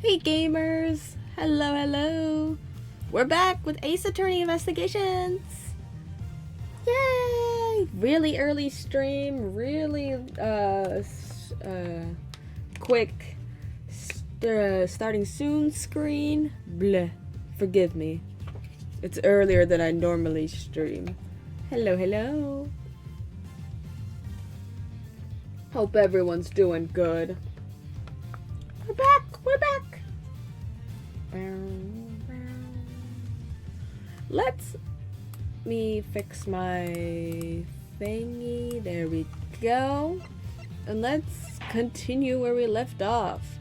Hey gamers! Hello, hello! We're back with Ace Attorney Investigations! Yay! Really early stream, really quick starting soon screen. Bleh. Forgive me. It's earlier than I normally stream. Hello, hello! Hope everyone's doing good. We're back! We're back! Let's me fix my thingy. There we go. And let's continue where we left off.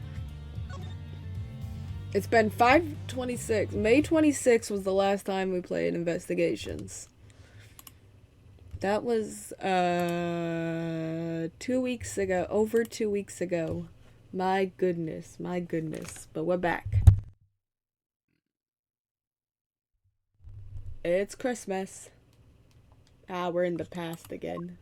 It's been 5/26. May 26th was the last time we played Investigations. That was 2 weeks ago. Over 2 weeks ago. My goodness, my goodness. But we're back. It's Christmas. Ah, we're in the past again.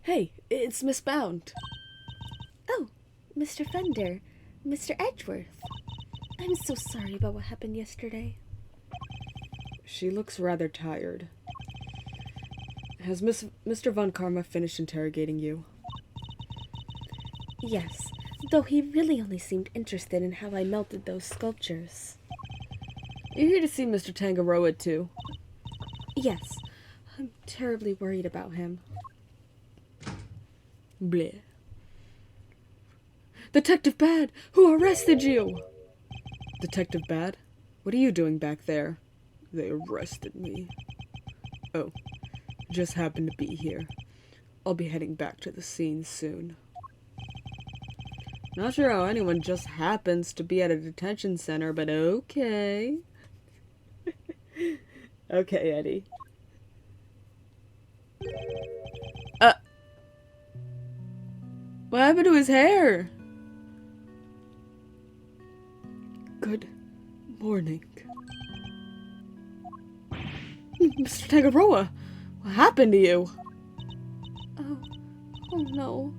Hey, it's Miss Bound. Oh, Mr. Fender. Mr. Edgeworth. I'm so sorry about what happened yesterday. She looks rather tired. Has Mr. Von Karma finished interrogating you? Yes, though he really only seemed interested in how I melted those sculptures. You're here to see Mr. Tangaroa too? Yes, I'm terribly worried about him. Bleh. Detective Bad! Who arrested you? Detective Bad? What are you doing back there? They arrested me. Oh, just happened to be here. I'll be heading back to the scene soon. Not sure how anyone just happens to be at a detention center, but okay. Okay, Eddie. What happened to his hair? Good morning. Mr. Tangaroa, what happened to you? Oh no.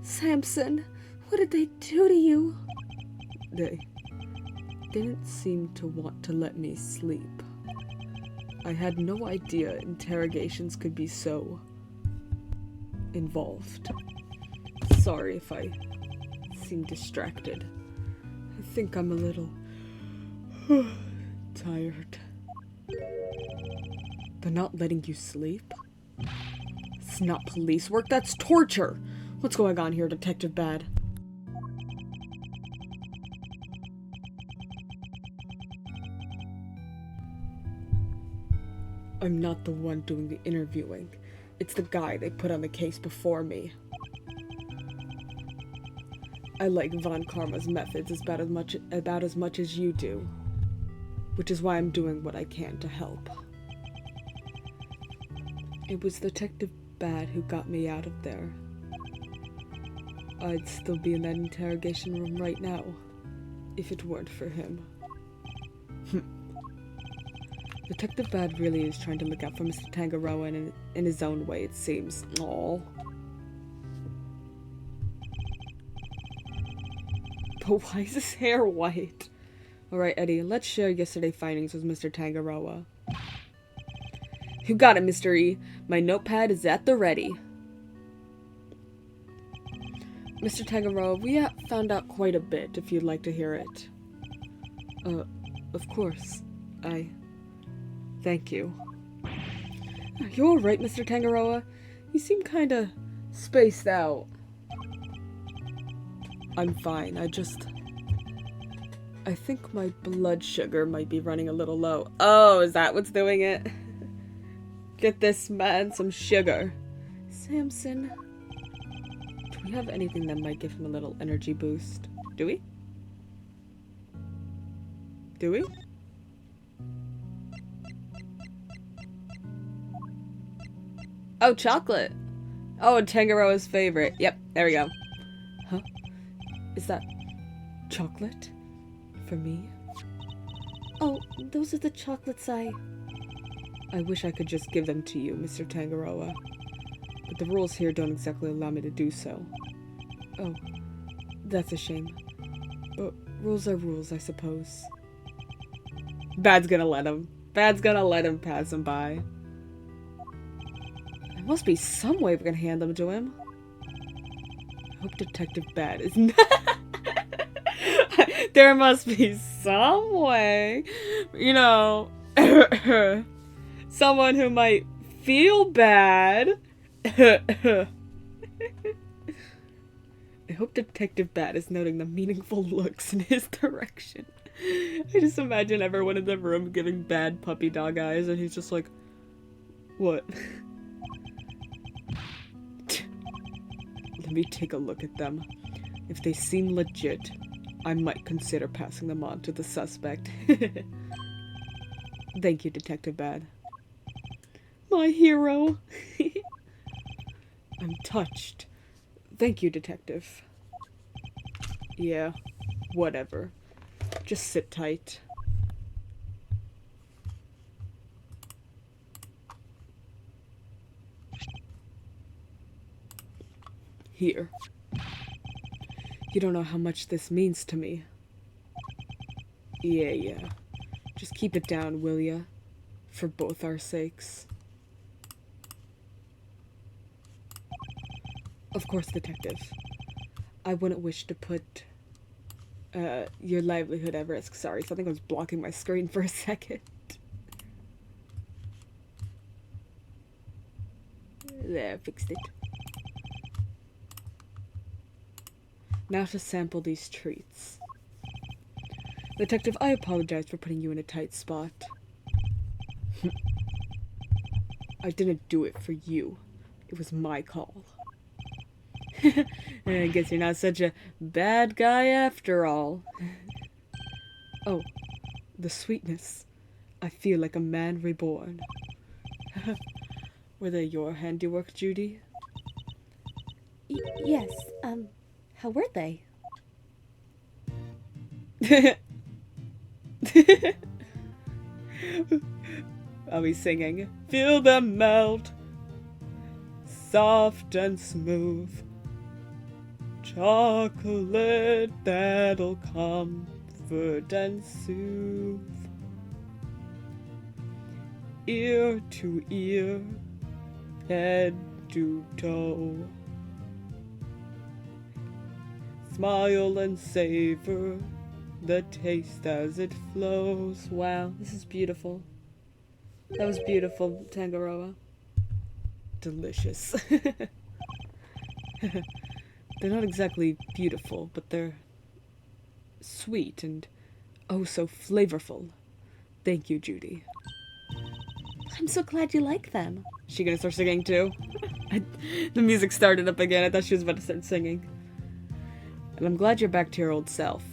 Samson, what did they do to you? They didn't seem to want to let me sleep. I had no idea interrogations could be so involved. Sorry if I seem distracted. I think I'm a little tired. They're not letting you sleep? It's not police work, that's torture! What's going on here, Detective Bad? I'm not the one doing the interviewing. It's the guy they put on the case before me. I like Von Karma's methods about as much as you do. Which is why I'm doing what I can to help. It was Detective Bad who got me out of there. I'd still be in that interrogation room right now, if it weren't for him. Detective Bad really is trying to look out for Mr. Tangaroa in his own way, it seems. Aww. But why is his hair white? Alright, Eddie, let's share yesterday's findings with Mr. Tangaroa. You got it, Mr. E. My notepad is at the ready. Mr. Tangaroa, we found out quite a bit, if you'd like to hear it. Of course. Thank you. Are you alright, Mr. Tangaroa? You seem kinda spaced out. I'm fine, I think my blood sugar might be running a little low. Oh, is that what's doing it? Get this man some sugar. Samson. Do we have anything that might give him a little energy boost? Do we? Do we? Oh, chocolate. Oh, Tangaroa's favorite. Yep, there we go. Huh? Is that chocolate? For me? Oh, those are the chocolates I... I wish I could just give them to you, Mr. Tangaroa, but the rules here don't exactly allow me to do so. Oh, that's a shame. But rules are rules, I suppose. Bad's gonna let him. Bad's gonna let him pass him by. There must be some way we can hand them to him. I hope Detective Bad is not... There must be some way. You know... someone who might feel bad. I hope Detective Bat is noting the meaningful looks in his direction. I just imagine everyone in the room giving Bad puppy dog eyes, and he's just like, what? Let me take a look at them. If they seem legit, I might consider passing them on to the suspect. Thank you, Detective Bad. My hero. I'm touched. Thank you, Detective. Yeah, whatever. Just sit tight. Here. You don't know how much this means to me. Yeah. Just keep it down, will ya? For both our sakes. Of course, Detective. I wouldn't wish to put your livelihood at risk. Sorry, something was blocking my screen for a second. There, fixed it. Now to sample these treats. Detective, I apologize for putting you in a tight spot. I didn't do it for you. It was my call. I guess you're not such a bad guy after all. Oh, the sweetness. I feel like a man reborn. Were they your handiwork, Judy? Yes, how were they? I'll be singing. Feel them melt, soft and smooth. Chocolate that'll comfort and soothe. Ear to ear, head to toe. Smile and savor the taste as it flows. Wow, this is beautiful. That was beautiful, Tangaroa. Delicious. They're not exactly beautiful, but they're sweet and oh so flavorful. Thank you, Judy. I'm so glad you like them. She gonna start singing too? The music started up again. I thought she was about to start singing. And I'm glad you're back to your old self.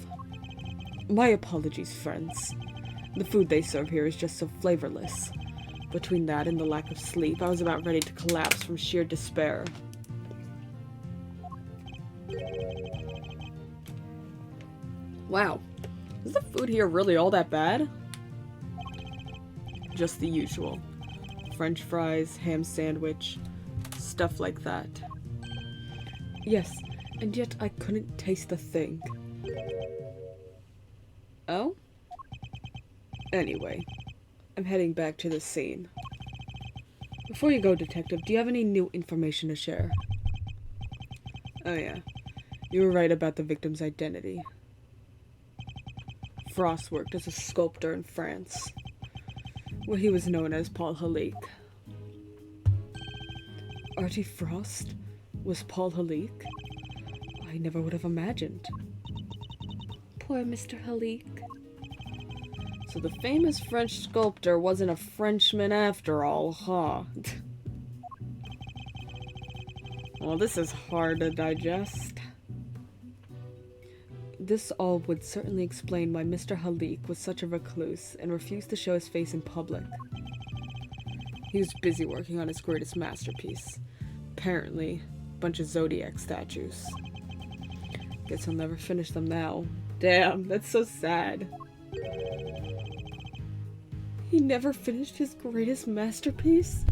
My apologies, friends. The food they serve here is just so flavorless. Between that and the lack of sleep, I was about ready to collapse from sheer despair. Wow. Is the food here really all that bad? Just the usual. French fries, ham sandwich, stuff like that. Yes, and yet I couldn't taste a thing. Oh? Anyway, I'm heading back to the scene. Before you go, Detective, do you have any new information to share? Oh yeah, you were right about the victim's identity. Frost worked as a sculptor in France, where he was known as Paul Halik. Artie Frost was Paul Halik? I never would have imagined. Poor Mr. Halik. So the famous French sculptor wasn't a Frenchman after all, huh? Well, this is hard to digest. This all would certainly explain why Mr. Halik was such a recluse and refused to show his face in public. He was busy working on his greatest masterpiece. Apparently, a bunch of Zodiac statues. Guess he'll never finish them now. Damn, that's so sad. He never finished his greatest masterpiece?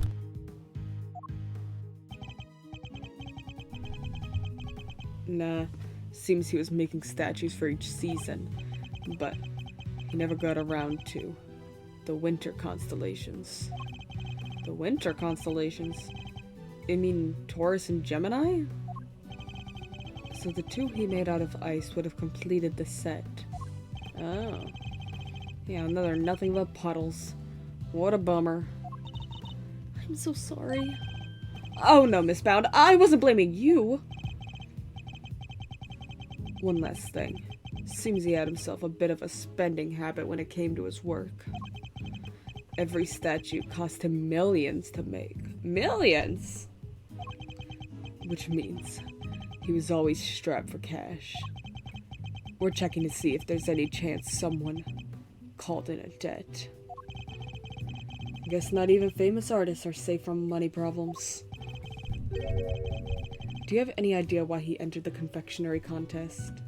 Nah, seems he was making statues for each season, but he never got around to the winter constellations. The winter constellations? You mean Taurus and Gemini? So the two he made out of ice would have completed the set. Oh. Yeah, another nothing but puddles. What a bummer. I'm so sorry. Oh no, Miss Bound, I wasn't blaming you! One last thing. Seems he had himself a bit of a spending habit when it came to his work. Every statue cost him millions to make. Millions! Which means he was always strapped for cash. We're checking to see if there's any chance someone called in a debt. Guess not even famous artists are safe from money problems. Do you have any idea why he entered the confectionery contest?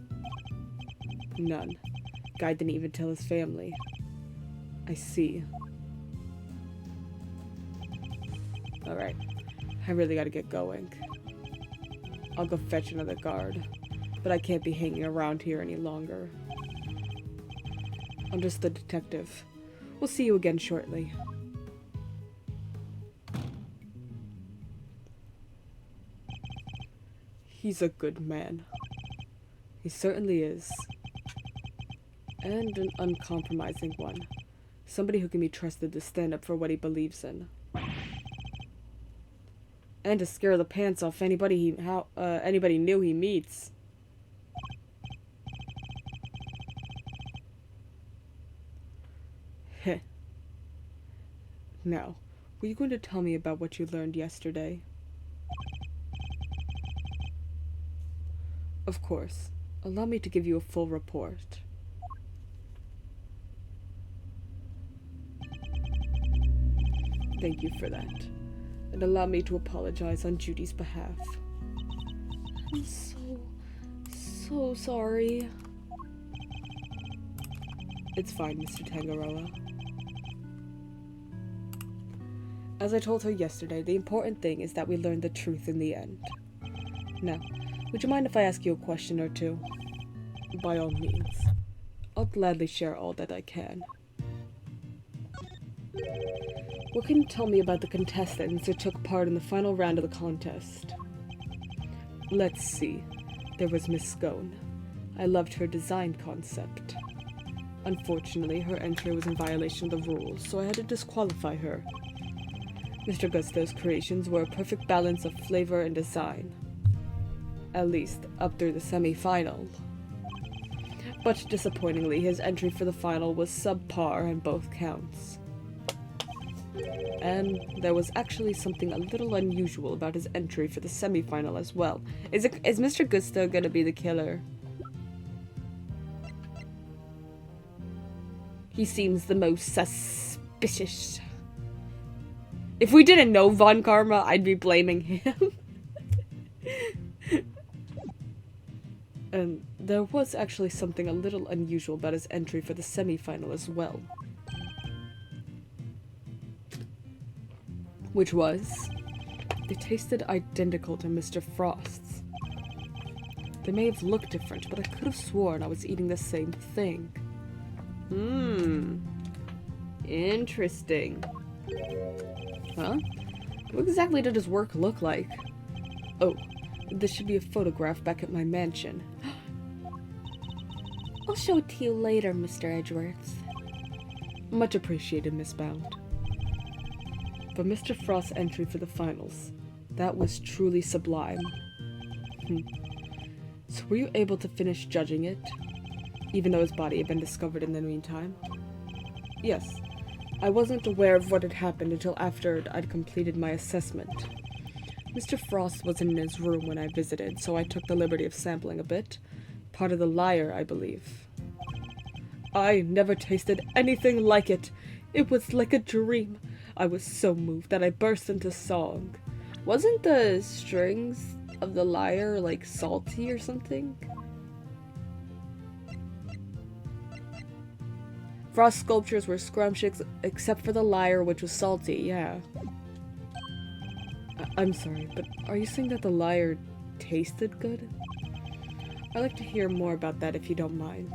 None. Guy didn't even tell his family. I see. Alright. I really gotta get going. I'll go fetch another guard. But I can't be hanging around here any longer. I'm just the detective. We'll see you again shortly. He's a good man. He certainly is. And an uncompromising one. Somebody who can be trusted to stand up for what he believes in. And to scare the pants off anybody anybody new he meets. Heh. Now, were you going to tell me about what you learned yesterday? Of course. Allow me to give you a full report. Thank you for that. And allow me to apologize on Judy's behalf. I'm so sorry. It's fine, Mr. Tangaroa. As I told her yesterday, the important thing is that we learn the truth in the end. Now, would you mind if I ask you a question or two? By all means. I'll gladly share all that I can. What can you tell me about the contestants who took part in the final round of the contest? Let's see. There was Miss Scone. I loved her design concept. Unfortunately, her entry was in violation of the rules, so I had to disqualify her. Mr. Gusto's creations were a perfect balance of flavor and design. At least, up through the semi-final. But disappointingly, his entry for the final was subpar on both counts. And there was actually something a little unusual about his entry for the semi-final as well. Is Mr. Gusto gonna be the killer? He seems the most suspicious. If we didn't know Von Karma, I'd be blaming him. And there was actually something a little unusual about his entry for the semi-final as well. Which was, they tasted identical to Mr. Frost's. They may have looked different, but I could have sworn I was eating the same thing. Interesting. Huh? What exactly did his work look like? Oh, this should be a photograph back at my mansion. I'll show it to you later, Mr. Edgeworth. Much appreciated, Miss Bound. But Mr. Frost's entry for the finals, that was truly sublime. So were you able to finish judging it? Even though his body had been discovered in the meantime? Yes. I wasn't aware of what had happened until after I'd completed my assessment. Mr. Frost wasn't in his room when I visited, so I took the liberty of sampling a bit. Part of the lyre, I believe. I never tasted anything like it. It was like a dream. I was so moved that I burst into song. Wasn't the strings of the lyre, like, salty or something? Frost sculptures were scrumptious except for the lyre, which was salty, yeah. I'm sorry, but are you saying that the lyre tasted good? I'd like to hear more about that if you don't mind.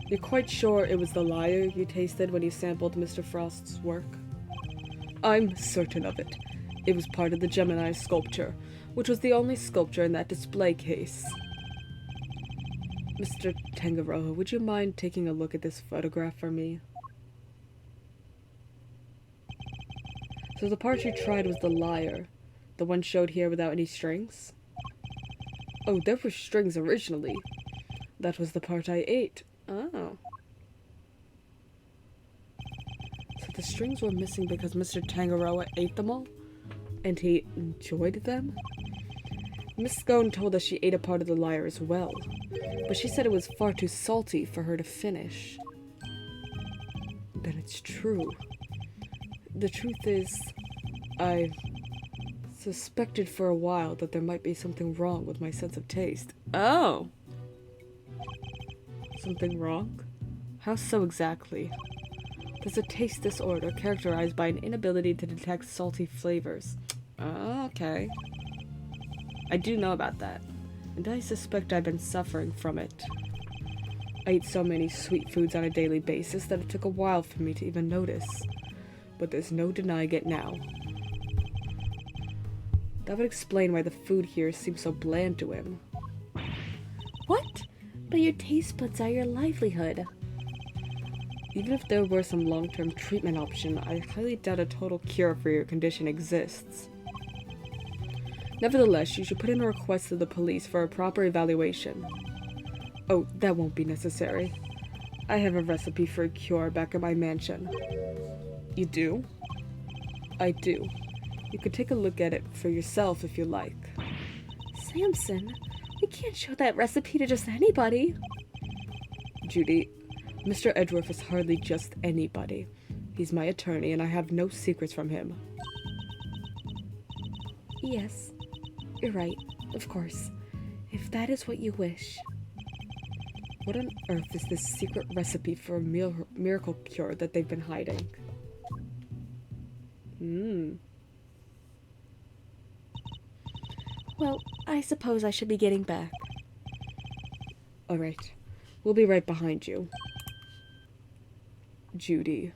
You're quite sure it was the lyre you tasted when you sampled Mr. Frost's work? I'm certain of it. It was part of the Gemini sculpture, which was the only sculpture in that display case. Mr. Tangaroa, would you mind taking a look at this photograph for me? So the part you tried was the lyre, the one showed here without any strings? Oh, there were strings originally. That was the part I ate. Oh. So the strings were missing because Mr. Tangaroa ate them all? And he enjoyed them? Miss Scone told us she ate a part of the lyre as well, but she said it was far too salty for her to finish. Then it's true. The truth is, I suspected for a while that there might be something wrong with my sense of taste. Oh! Something wrong? How so exactly? There's a taste disorder characterized by an inability to detect salty flavors. Oh, okay. I do know about that, and I suspect I've been suffering from it. I eat so many sweet foods on a daily basis that it took a while for me to even notice. But there's no denying it now. That would explain why the food here seems so bland to him. What? But your taste buds are your livelihood. Even if there were some long-term treatment option, I highly doubt a total cure for your condition exists. Nevertheless, you should put in a request to the police for a proper evaluation. Oh, that won't be necessary. I have a recipe for a cure back at my mansion. You do? I do. You could take a look at it for yourself if you like. Samson, we can't show that recipe to just anybody. Judy, Mr. Edgeworth is hardly just anybody. He's my attorney, and I have no secrets from him. Yes, you're right, of course. If that is what you wish. What on earth is this secret recipe for a miracle cure that they've been hiding? Well, I suppose I should be getting back. Alright. We'll be right behind you. Judy.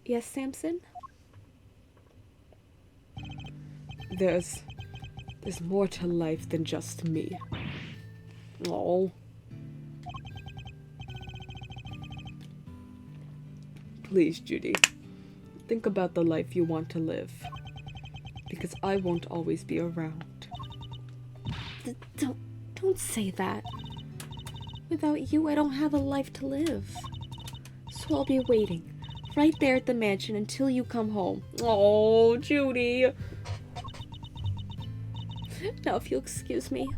Yes, Samson? There's more to life than just me. Oh. Please, Judy. Think about the life you want to live. Because I won't always be around. Don't say that. Without you, I don't have a life to live. So I'll be waiting, right there at the mansion until you come home. Oh, Judy. Now, if you'll excuse me.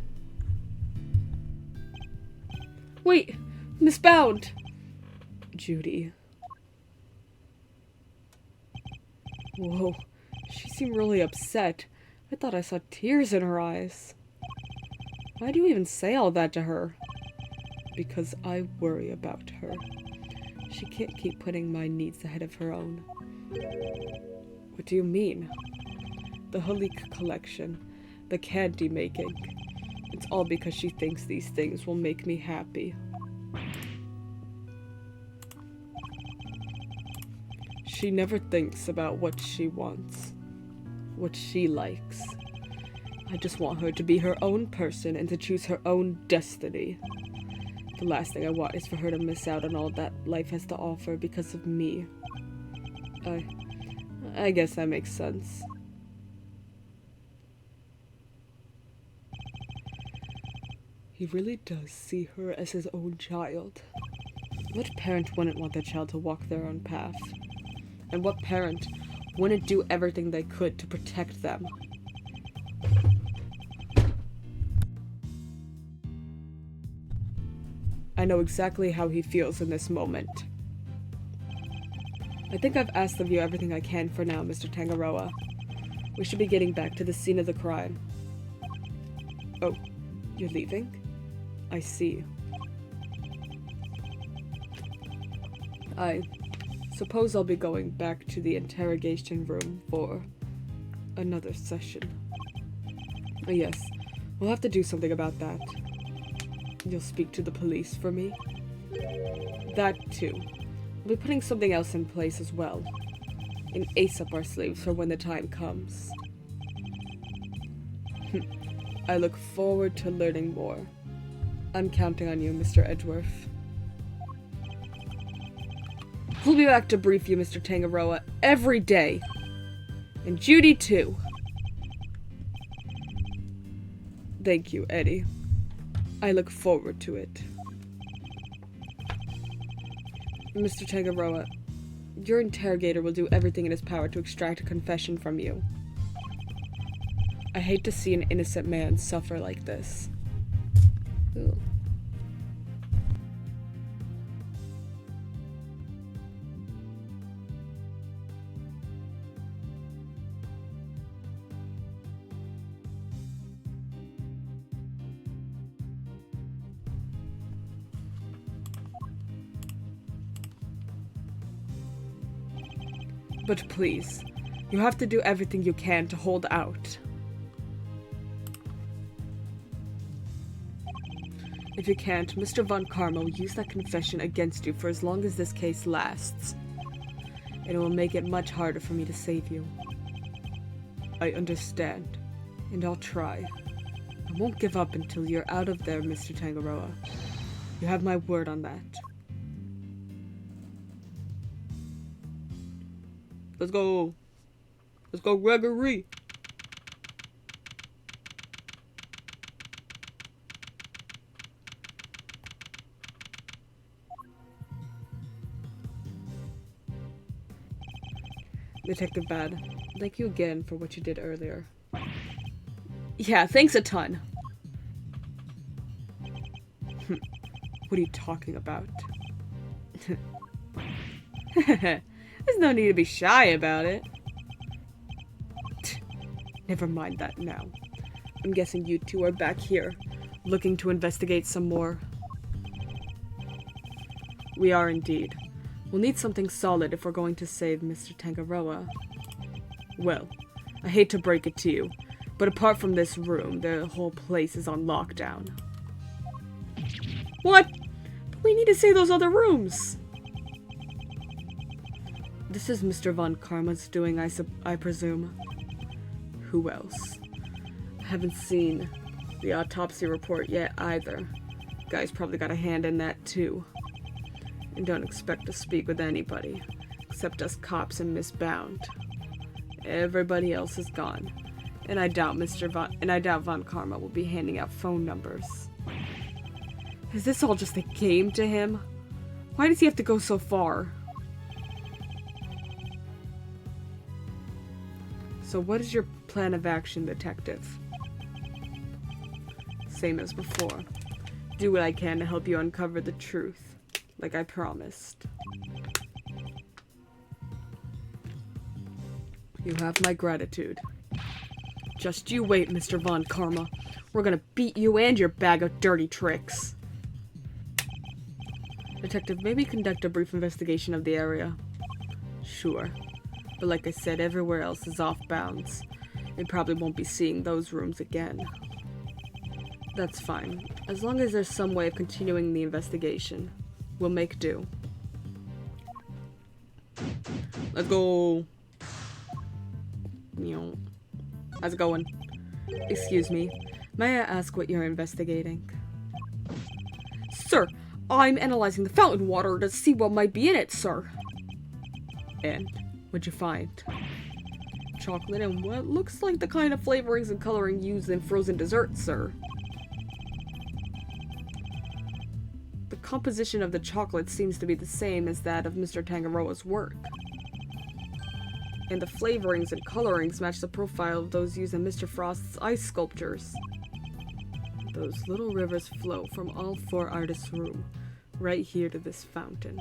Wait, Miss Bound. Judy. Whoa, she seemed really upset. I thought I saw tears in her eyes. Why do you even say all that to her? Because I worry about her. She can't keep putting my needs ahead of her own. What do you mean? The Halik collection, the candy making. It's all because she thinks these things will make me happy. She never thinks about what she wants, what she likes. I just want her to be her own person and to choose her own destiny. The last thing I want is for her to miss out on all that life has to offer because of me. I guess that makes sense. He really does see her as his own child. What parent wouldn't want their child to walk their own path? And what parent wouldn't do everything they could to protect them? I know exactly how he feels in this moment. I think I've asked of you everything I can for now, Mr. Tangaroa. We should be getting back to the scene of the crime. Oh, You're leaving? I see. I suppose I'll be going back to the interrogation room for another session. Oh, yes, we'll have to do something about that. You'll speak to the police for me? That too. We'll be putting something else in place as well. An ace up our sleeves for when the time comes. I look forward to learning more. I'm counting on you, Mr. Edgeworth. We'll be back to brief you, Mr. Tangaroa, every day. And Judy, too. Thank you, Eddie. I look forward to it. Mr. Tangaroa, your interrogator will do everything in his power to extract a confession from you. I hate to see an innocent man suffer like this. Ugh. But please, you have to do everything you can to hold out. If you can't, Mr. Von Karma will use that confession against you for as long as this case lasts. And it will make it much harder for me to save you. I understand, and I'll try. I won't give up until you're out of there, Mr. Tangaroa. You have my word on that. Let's go. Let's go, Gregory. Detective Bad, thank you again for what you did earlier. Yeah, thanks a ton. What are you talking about? There's no need to be shy about it. Never mind that now. I'm guessing you two are back here, looking to investigate some more. We are indeed. We'll need something solid if we're going to save Mr. Tangaroa. Well, I hate to break it to you, but apart from this room, the whole place is on lockdown. What? But we need to save those other rooms! This is Mr. Von Karma's doing, I presume. Who else? I haven't seen the autopsy report yet either. Guy's probably got a hand in that too. And don't expect to speak with anybody, except us cops and Miss Bound. Everybody else is gone, and I doubt Von Karma will be handing out phone numbers. Is this all just a game to him? Why does he have to go so far? So what is your plan of action, detective? Same as before. Do what I can to help you uncover the truth, like I promised. You have my gratitude. Just you wait, Mr. Von Karma. We're gonna beat you and your bag of dirty tricks. Detective, maybe conduct a brief investigation of the area. Sure. But like I said, everywhere else is off bounds. They probably won't be seeing those rooms again. That's fine. As long as there's some way of continuing the investigation, we'll make do. Let's go. How's it going? Excuse me. May I ask what you're investigating? Sir, I'm analyzing the fountain water to see what might be in it, sir. And what'd you find? Chocolate and what looks like the kind of flavorings and coloring used in frozen desserts, sir. The composition of the chocolate seems to be the same as that of Mr. Tangaroa's work. And the flavorings and colorings match the profile of those used in Mr. Frost's ice sculptures. Those little rivers flow from all four artists' room, right here to this fountain.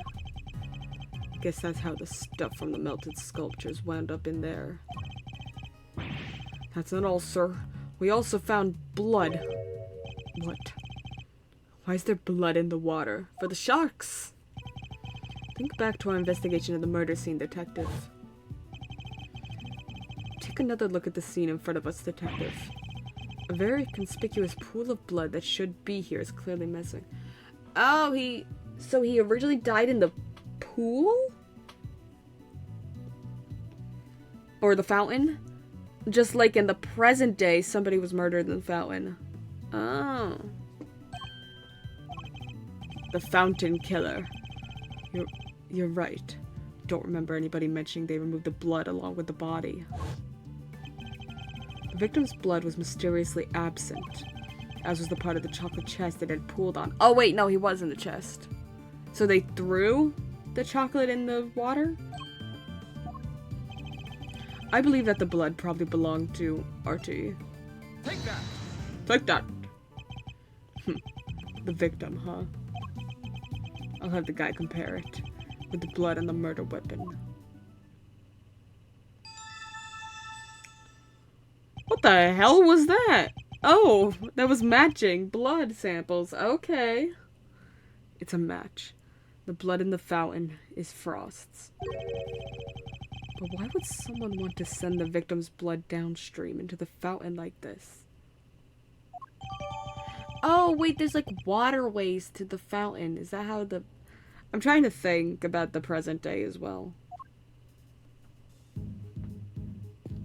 Guess that's how the stuff from the melted sculptures wound up in there. That's not all, sir. We also found blood. What? Why is there blood in the water? For the sharks! Think back to our investigation of the murder scene, Detective. Take another look at the scene in front of us, Detective. A very conspicuous pool of blood that should be here is clearly missing. Oh, so he originally died in the pool? Or the fountain? Just like in the present day, somebody was murdered in the fountain. Oh. The fountain killer. You're right. Don't remember anybody mentioning they removed the blood along with the body. The victim's blood was mysteriously absent, as was the part of the chocolate chest that had pooled on. Oh wait, no, he was in the chest. So they threw the chocolate in the water? I believe that the blood probably belonged to Artie. Take that! Take that! The victim, huh? I'll have the guy compare it with the blood and the murder weapon. What the hell was that? Oh, that was matching blood samples. Okay. It's a match. The blood in the fountain is Frost's. But why would someone want to send the victim's blood downstream into the fountain like this? Oh, wait, there's like waterways to the fountain. Is that how the... I'm trying to think about the present day as well.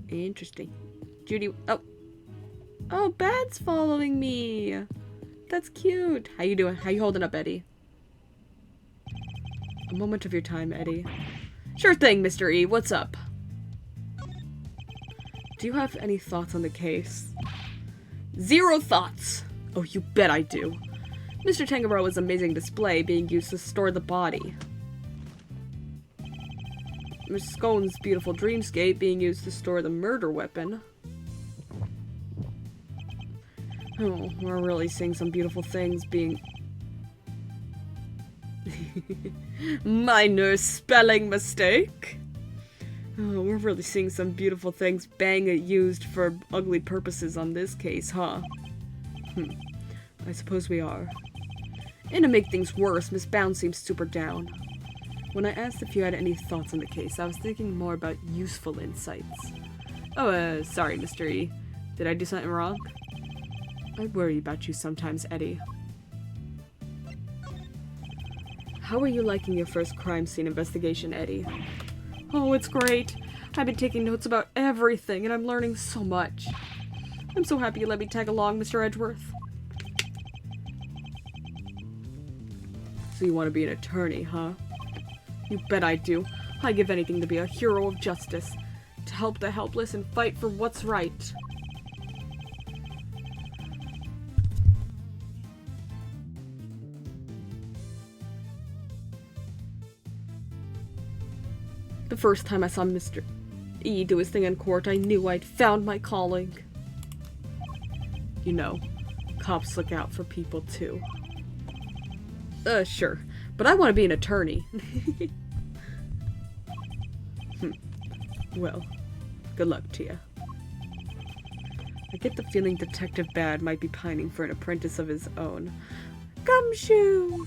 Interesting. Judy... Oh. Oh, Bad's following me. That's cute. How you doing? How you holding up, Eddie? A moment of your time, Eddie. Sure thing, Mr. E. What's up? Do you have any thoughts on the case? Zero thoughts! Oh, you bet I do. Mr. Tangaroa's amazing display being used to store the body. Miss Scone's beautiful dreamscape being used to store the murder weapon. Oh, we're really seeing some beautiful things being... Minor spelling mistake. Oh, we're really seeing some beautiful things being used for ugly purposes on this case, huh? I suppose we are. And to make things worse, Miss Bound seems super down. When I asked if you had any thoughts on the case, I was thinking more about useful insights. Oh, sorry, Mr. E. Did I do something wrong? I worry about you sometimes, Eddie. How are you liking your first crime scene investigation, Eddie? Oh, it's great. I've been taking notes about everything, and I'm learning so much. I'm so happy you let me tag along, Mr. Edgeworth. So you want to be an attorney, huh? You bet I do. I'd give anything to be a hero of justice. To help the helpless and fight for what's right. The first time I saw Mr. E do his thing in court, I knew I'd found my calling. You know, cops look out for people too. Sure. But I want to be an attorney. Well, good luck to you. I get the feeling Detective Bad might be pining for an apprentice of his own. Gumshoe!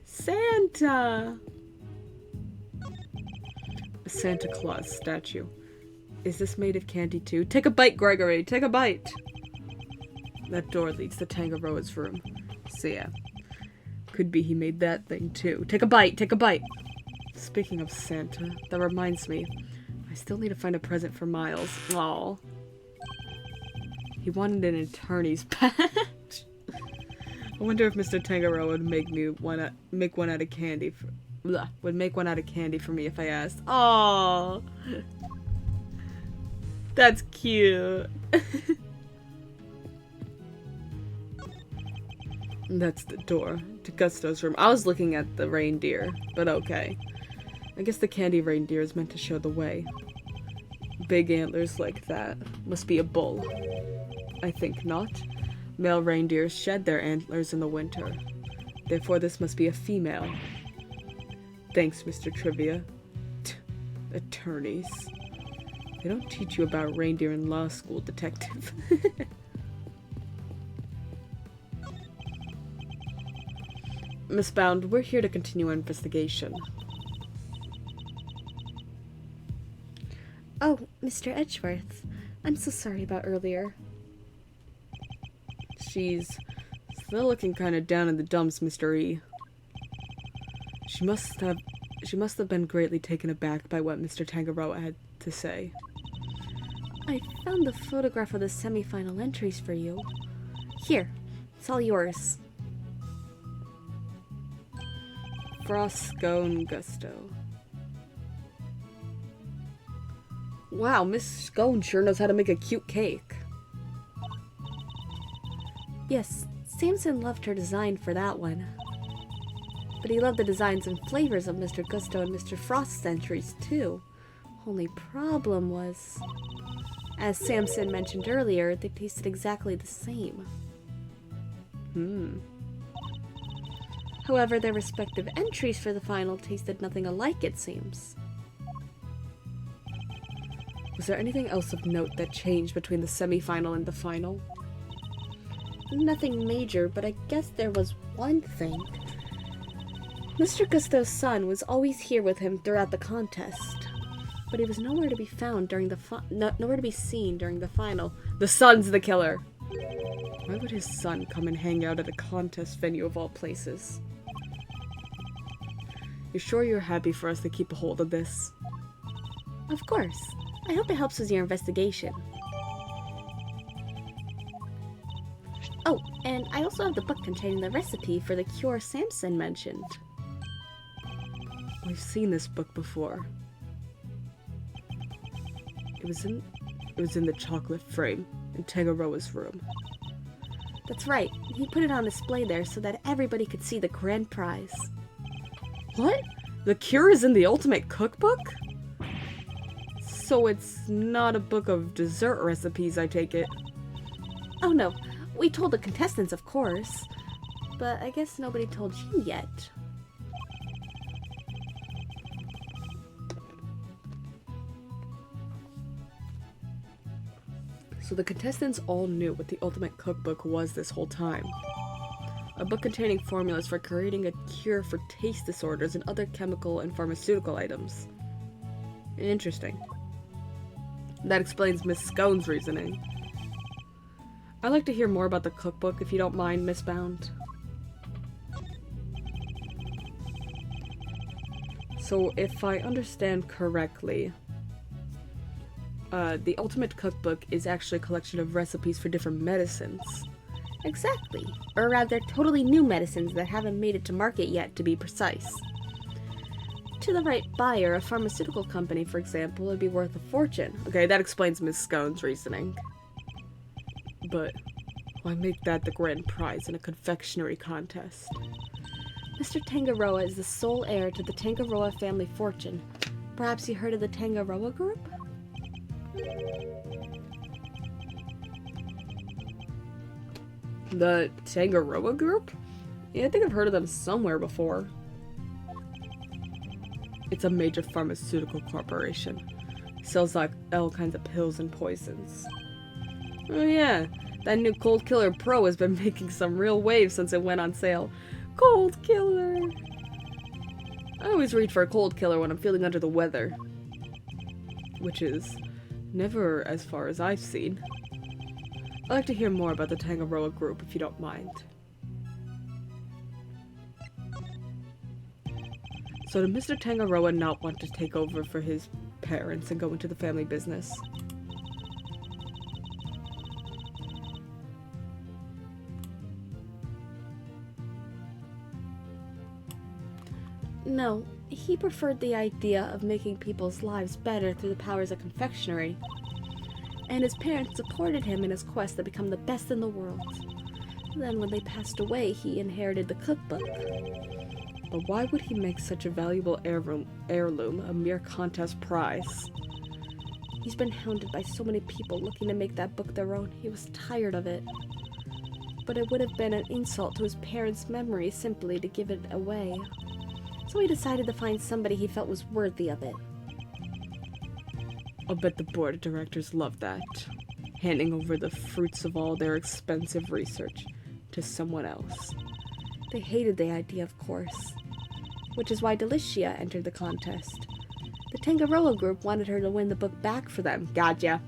Santa! A Santa Claus statue. Is this made of candy too? Take a bite, Gregory! Take a bite! That door leads to Tangaroa's room. So yeah. Could be he made that thing too. Take a bite! Take a bite! Speaking of Santa, that reminds me. I still need to find a present for Miles. Aww. He wanted an attorney's patch. I wonder if Mr. Tangaroa would make one out of candy for... would make one out of candy for me if I asked. Aww. That's cute. That's the door to Gusto's room. I was looking at the reindeer, but okay. I guess the candy reindeer is meant to show the way. Big antlers like that. Must be a bull. I think not. Male reindeers shed their antlers in the winter. Therefore, this must be a female. Thanks, Mr. Trivia. Attorneys. They don't teach you about reindeer in law school, detective. Miss Bound, we're here to continue our investigation. Oh, Mr. Edgeworth. I'm so sorry about earlier. She's still looking kind of down in the dumps, Mr. E. She must have been greatly taken aback by what Mr. Tangaroa had to say. I found the photograph of the semi-final entries for you. Here, it's all yours. Frost, Scone, Gusto. Wow, Miss Scone sure knows how to make a cute cake. Yes, Samson loved her design for that one. But he loved the designs and flavors of Mr. Gusto and Mr. Frost's entries too. Only problem was, as Samson mentioned earlier, they tasted exactly the same. However, their respective entries for the final tasted nothing alike, it seems. Was there anything else of note that changed between the semi-final and the final? Nothing major, but I guess there was one thing. Mr. Gusto's son was always here with him throughout the contest, but he was nowhere to be found during the nowhere to be seen during the final. The son's the killer! Why would his son come and hang out at a contest venue of all places? You sure you're happy for us to keep a hold of this? Of course. I hope it helps with your investigation. Oh, and I also have the book containing the recipe for the cure Samson mentioned. We've seen this book before. It was in the chocolate frame in Tangaroa's room. That's right. He put it on display there so that everybody could see the grand prize. What? The cure is in the ultimate cookbook? So it's not a book of dessert recipes, I take it. Oh no, we told the contestants, of course. But I guess nobody told you yet. So the contestants all knew what the ultimate cookbook was this whole time. A book containing formulas for creating a cure for taste disorders and other chemical and pharmaceutical items. Interesting. That explains Miss Scone's reasoning. I'd like to hear more about the cookbook, if you don't mind, Miss Bound. So, if I understand correctly, the Ultimate Cookbook is actually a collection of recipes for different medicines. Exactly. Or rather, totally new medicines that haven't made it to market yet, to be precise. To the right buyer, a pharmaceutical company, for example, would be worth a fortune. Okay, that explains Miss Scone's reasoning. But why make that the grand prize in a confectionery contest? Mr. Tangaroa is the sole heir to the Tangaroa family fortune. Perhaps you heard of the Tangaroa group? The Tangaroa group? Yeah, I think I've heard of them somewhere before. It's a major pharmaceutical corporation. Sells like all kinds of pills and poisons. Oh yeah, that new Cold Killer Pro has been making some real waves since it went on sale. Cold Killer! I always reach for a Cold Killer when I'm feeling under the weather. Which is never as far as I've seen. I'd like to hear more about the Tangaroa group if you don't mind. So did Mr. Tangaroa not want to take over for his parents and go into the family business? No, he preferred the idea of making people's lives better through the powers of confectionery. And his parents supported him in his quest to become the best in the world. Then when they passed away, he inherited the cookbook. But why would he make such a valuable heirloom a mere contest prize? He's been hounded by so many people looking to make that book their own. He was tired of it. But it would have been an insult to his parents' memory simply to give it away. So he decided to find somebody he felt was worthy of it. I'll bet the board of directors love that. Handing over the fruits of all their expensive research to someone else. They hated the idea, of course. Which is why Delicia entered the contest. The Tangaroa group wanted her to win the book back for them. Gotcha.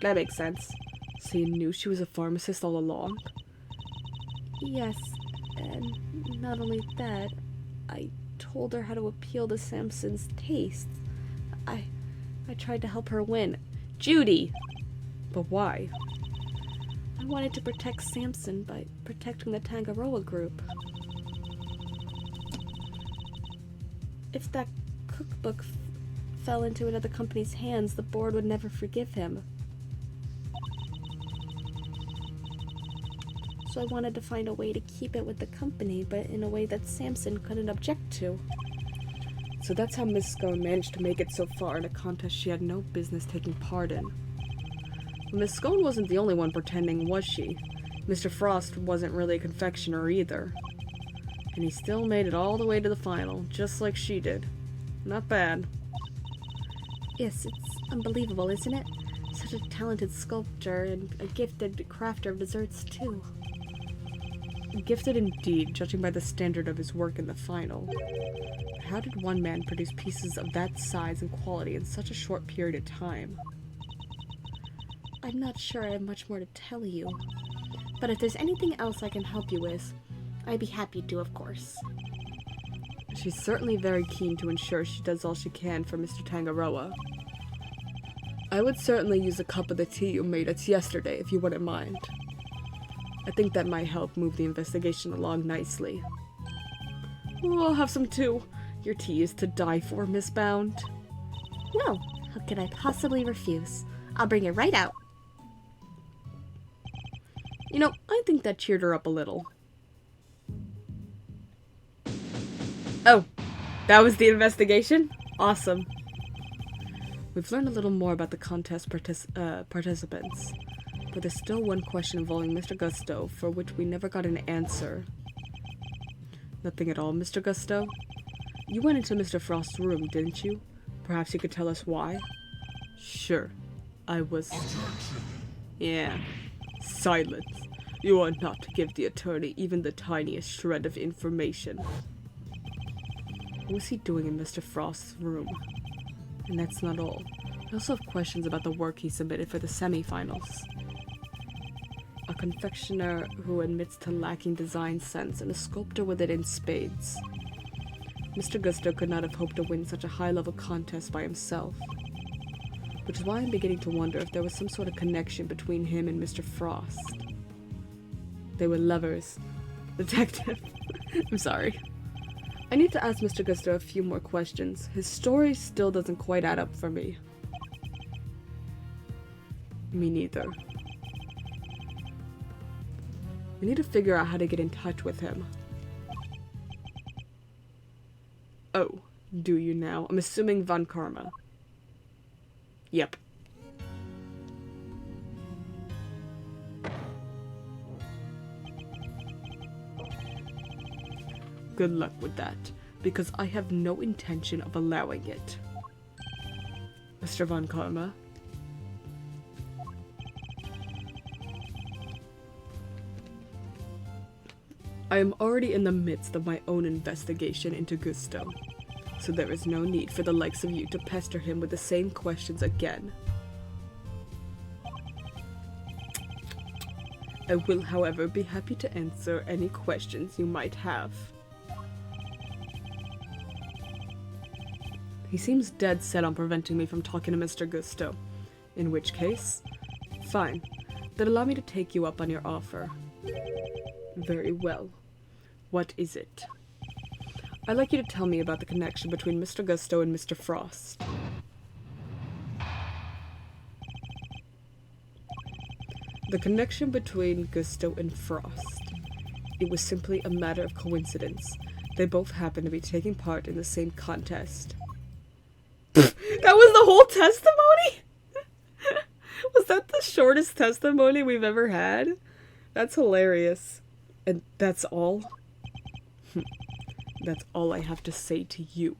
That makes sense. So you knew she was a pharmacist all along? Yes, and not only that, I told her how to appeal to Samson's tastes. I tried to help her win. Judy! But why? I wanted to protect Samson by protecting the Tangaroa group. If that cookbook fell into another company's hands, the board would never forgive him. So I wanted to find a way to keep it with the company, but in a way that Samson couldn't object to. So that's how Miss Scone managed to make it so far in a contest she had no business taking part in. But Miss Scone wasn't the only one pretending, was she? Mr. Frost wasn't really a confectioner either. And he still made it all the way to the final, just like she did. Not bad. Yes, it's unbelievable, isn't it? Such a talented sculptor and a gifted crafter of desserts, too. Gifted indeed, judging by the standard of his work in the final. How did one man produce pieces of that size and quality in such a short period of time? I'm not sure I have much more to tell you. But if there's anything else I can help you with, I'd be happy to, of course. She's certainly very keen to ensure she does all she can for Mr. Tangaroa. I would certainly use a cup of the tea you made us yesterday, if you wouldn't mind. I think that might help move the investigation along nicely. Oh, I'll have some too. Your tea is to die for, Miss Bound. Well, how could I possibly refuse? I'll bring it right out. You know, I think that cheered her up a little. Oh, that was the investigation? Awesome. We've learned a little more about the contest participants, but there's still one question involving Mr. Gusto for which we never got an answer. Nothing at all, Mr. Gusto? You went into Mr. Frost's room, didn't you? Perhaps you could tell us why? Sure. I was... Yeah. Silence. You are not to give the attorney even the tiniest shred of information. What was he doing in Mr. Frost's room? And that's not all. I also have questions about the work he submitted for the semifinals. A confectioner who admits to lacking design sense and a sculptor with it in spades. Mr. Gusto could not have hoped to win such a high-level contest by himself. Which is why I'm beginning to wonder if there was some sort of connection between him and Mr. Frost. They were lovers. Detective. I'm sorry. I need to ask Mr. Gusto a few more questions. His story still doesn't quite add up for me. Me neither. We need to figure out how to get in touch with him. Oh, do you now? I'm assuming Von Karma. Yep. Good luck with that, because I have no intention of allowing it. Mr. Von Karma? I am already in the midst of my own investigation into Gusto, so there is no need for the likes of you to pester him with the same questions again. I will, however, be happy to answer any questions you might have. He seems dead set on preventing me from talking to Mr. Gusto, in which case, fine, then allow me to take you up on your offer. Very well. What is it? I'd like you to tell me about the connection between Mr. Gusto and Mr. Frost. The connection between Gusto and Frost. It was simply a matter of coincidence. They both happened to be taking part in the same contest. That was the whole testimony? Was that the shortest testimony we've ever had? That's hilarious. And that's all? That's all I have to say to you.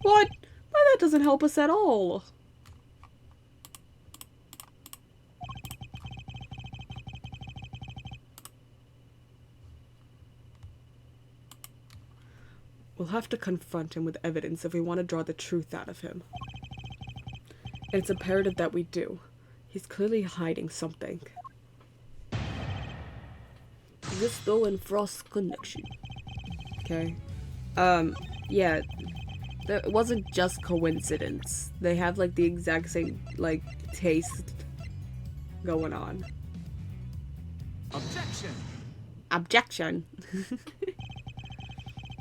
What? Why, that doesn't help us at all. We'll have to confront him with evidence if we want to draw the truth out of him. And it's imperative that we do. He's clearly hiding something. Gusto and Frost connection. Okay. Yeah. It wasn't just coincidence. They have, like, the exact same, like, taste going on. Objection! Objection!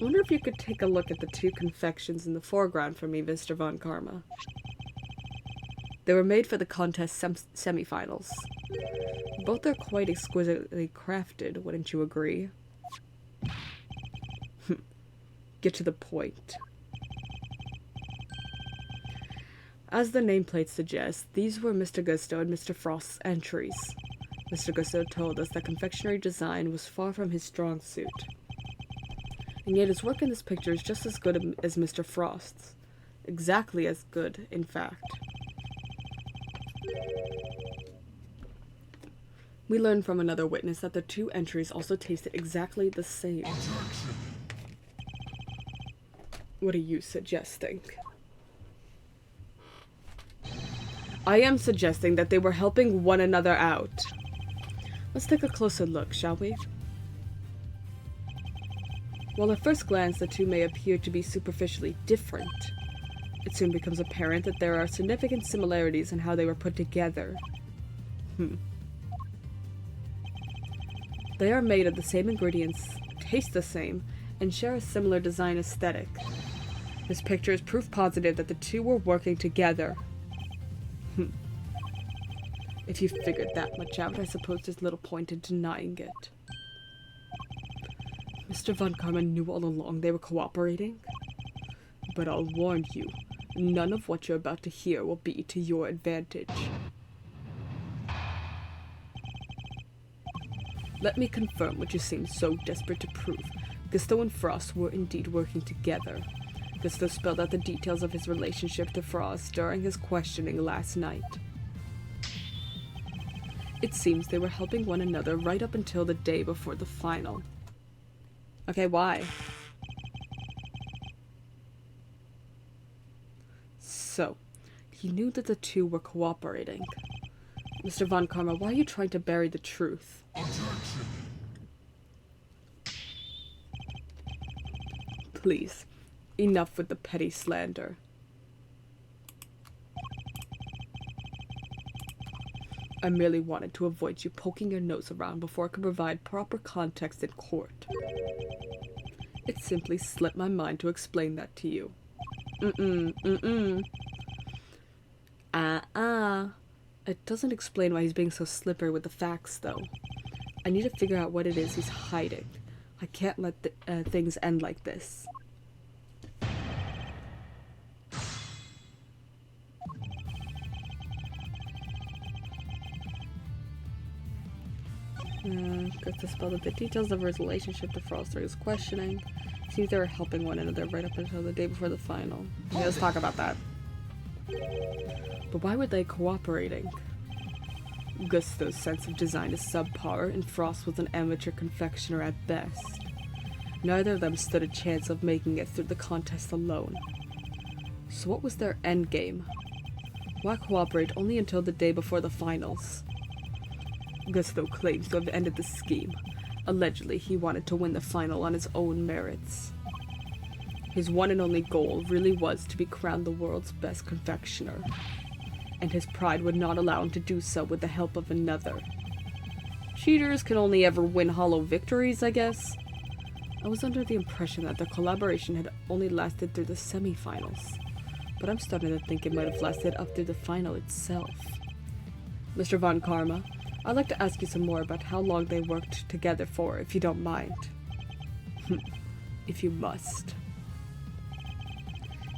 I wonder if you could take a look at the two confections in the foreground for me, Mr. Von Karma. They were made for the contest semifinals. Both are quite exquisitely crafted, wouldn't you agree? Get to the point. As the nameplate suggests, these were Mr. Gusto and Mr. Frost's entries. Mr. Gusto told us that confectionery design was far from his strong suit. And yet his work in this picture is just as good as Mr. Frost's. Exactly as good, in fact. We learned from another witness that the two entries also tasted exactly the same. What are you suggesting? I am suggesting that they were helping one another out. Let's take a closer look, shall we? While at first glance the two may appear to be superficially different, it soon becomes apparent that there are significant similarities in how they were put together. They are made of the same ingredients, taste the same, and share a similar design aesthetic. This picture is proof positive that the two were working together. If you figured that much out, I suppose there's little point in denying it. Mr. Von Karma knew all along they were cooperating. But I'll warn you, none of what you're about to hear will be to your advantage. Let me confirm what you seem so desperate to prove. Gusto and Frost were indeed working together. Gusto spelled out the details of his relationship to Frost during his questioning last night. It seems they were helping one another right up until the day before the final. Okay, why? So, he knew that the two were cooperating. Mr. Von Karma, why are you trying to bury the truth? Please, enough with the petty slander. I merely wanted to avoid you poking your nose around before I could provide proper context in court. It simply slipped my mind to explain that to you. It doesn't explain why he's being so slippery with the facts, though. I need to figure out what it is he's hiding. I can't let things end like this. Got to spell out the details of his relationship to Frost during his questioning. Seems they were helping one another right up until the day before the final. Okay, let's talk about that. But why were they cooperating? Gusto's sense of design is subpar, and Frost was an amateur confectioner at best. Neither of them stood a chance of making it through the contest alone. So what was their endgame? Why cooperate only until the day before the finals? Gusto claims to have ended the scheme. Allegedly, he wanted to win the final on his own merits. His one and only goal really was to be crowned the world's best confectioner. And his pride would not allow him to do so with the help of another. Cheaters can only ever win hollow victories, I guess. I was under the impression that their collaboration had only lasted through the semi-finals. But I'm starting to think it might have lasted up through the final itself. Mr. Von Karma, I'd like to ask you some more about how long they worked together for, if you don't mind. If you must.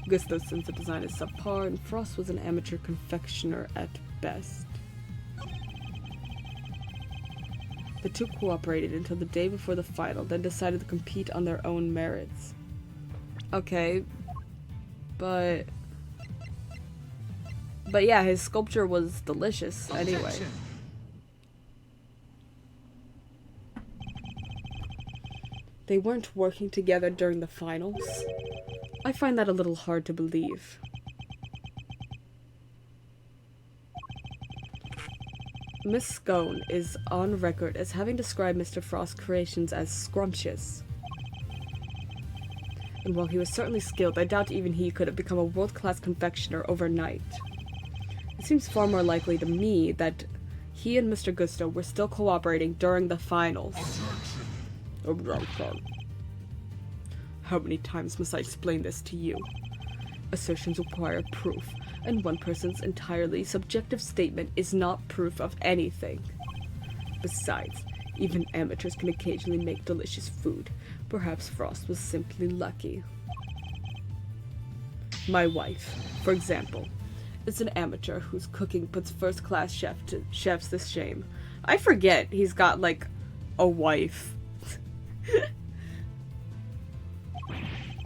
Gusto's sense of design is subpar, and Frost was an amateur confectioner at best. The two cooperated until the day before the final, then decided to compete on their own merits. Okay, but yeah, his sculpture was delicious anyway. They weren't working together during the finals? I find that a little hard to believe. Miss Scone is on record as having described Mr. Frost's creations as scrumptious. And while he was certainly skilled, I doubt even he could have become a world-class confectioner overnight. It seems far more likely to me that he and Mr. Gusto were still cooperating during the finals. How many times must I explain this to you? Assertions require proof, and one person's entirely subjective statement is not proof of anything. Besides, even amateurs can occasionally make delicious food. Perhaps Frost was simply lucky. My wife, for example, is an amateur whose cooking puts first-class chefs to shame. I forget he's got, like, a wife.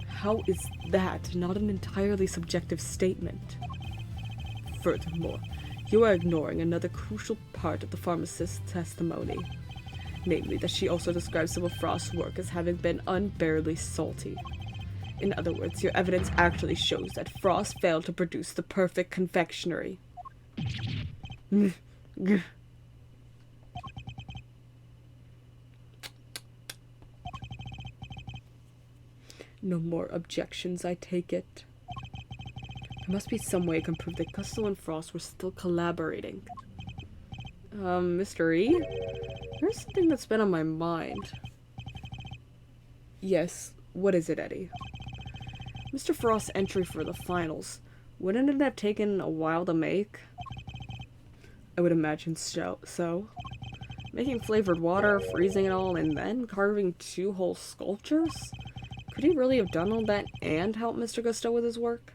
How is that not an entirely subjective statement? Furthermore, you are ignoring another crucial part of the pharmacist's testimony. Namely, that she also describes some of Frost's work as having been unbearably salty. In other words, your evidence actually shows that Frost failed to produce the perfect confectionery. No more objections, I take it. There must be some way I can prove that Gusto and Frost were still collaborating. Mr. E? There's something that's been on my mind. Yes, what is it, Eddie? Mr. Frost's entry for the finals, wouldn't it have taken a while to make? I would imagine so. Making flavored water, freezing it all, and then carving 2 whole sculptures? Could he really have done all that and help Mr. Gusto with his work?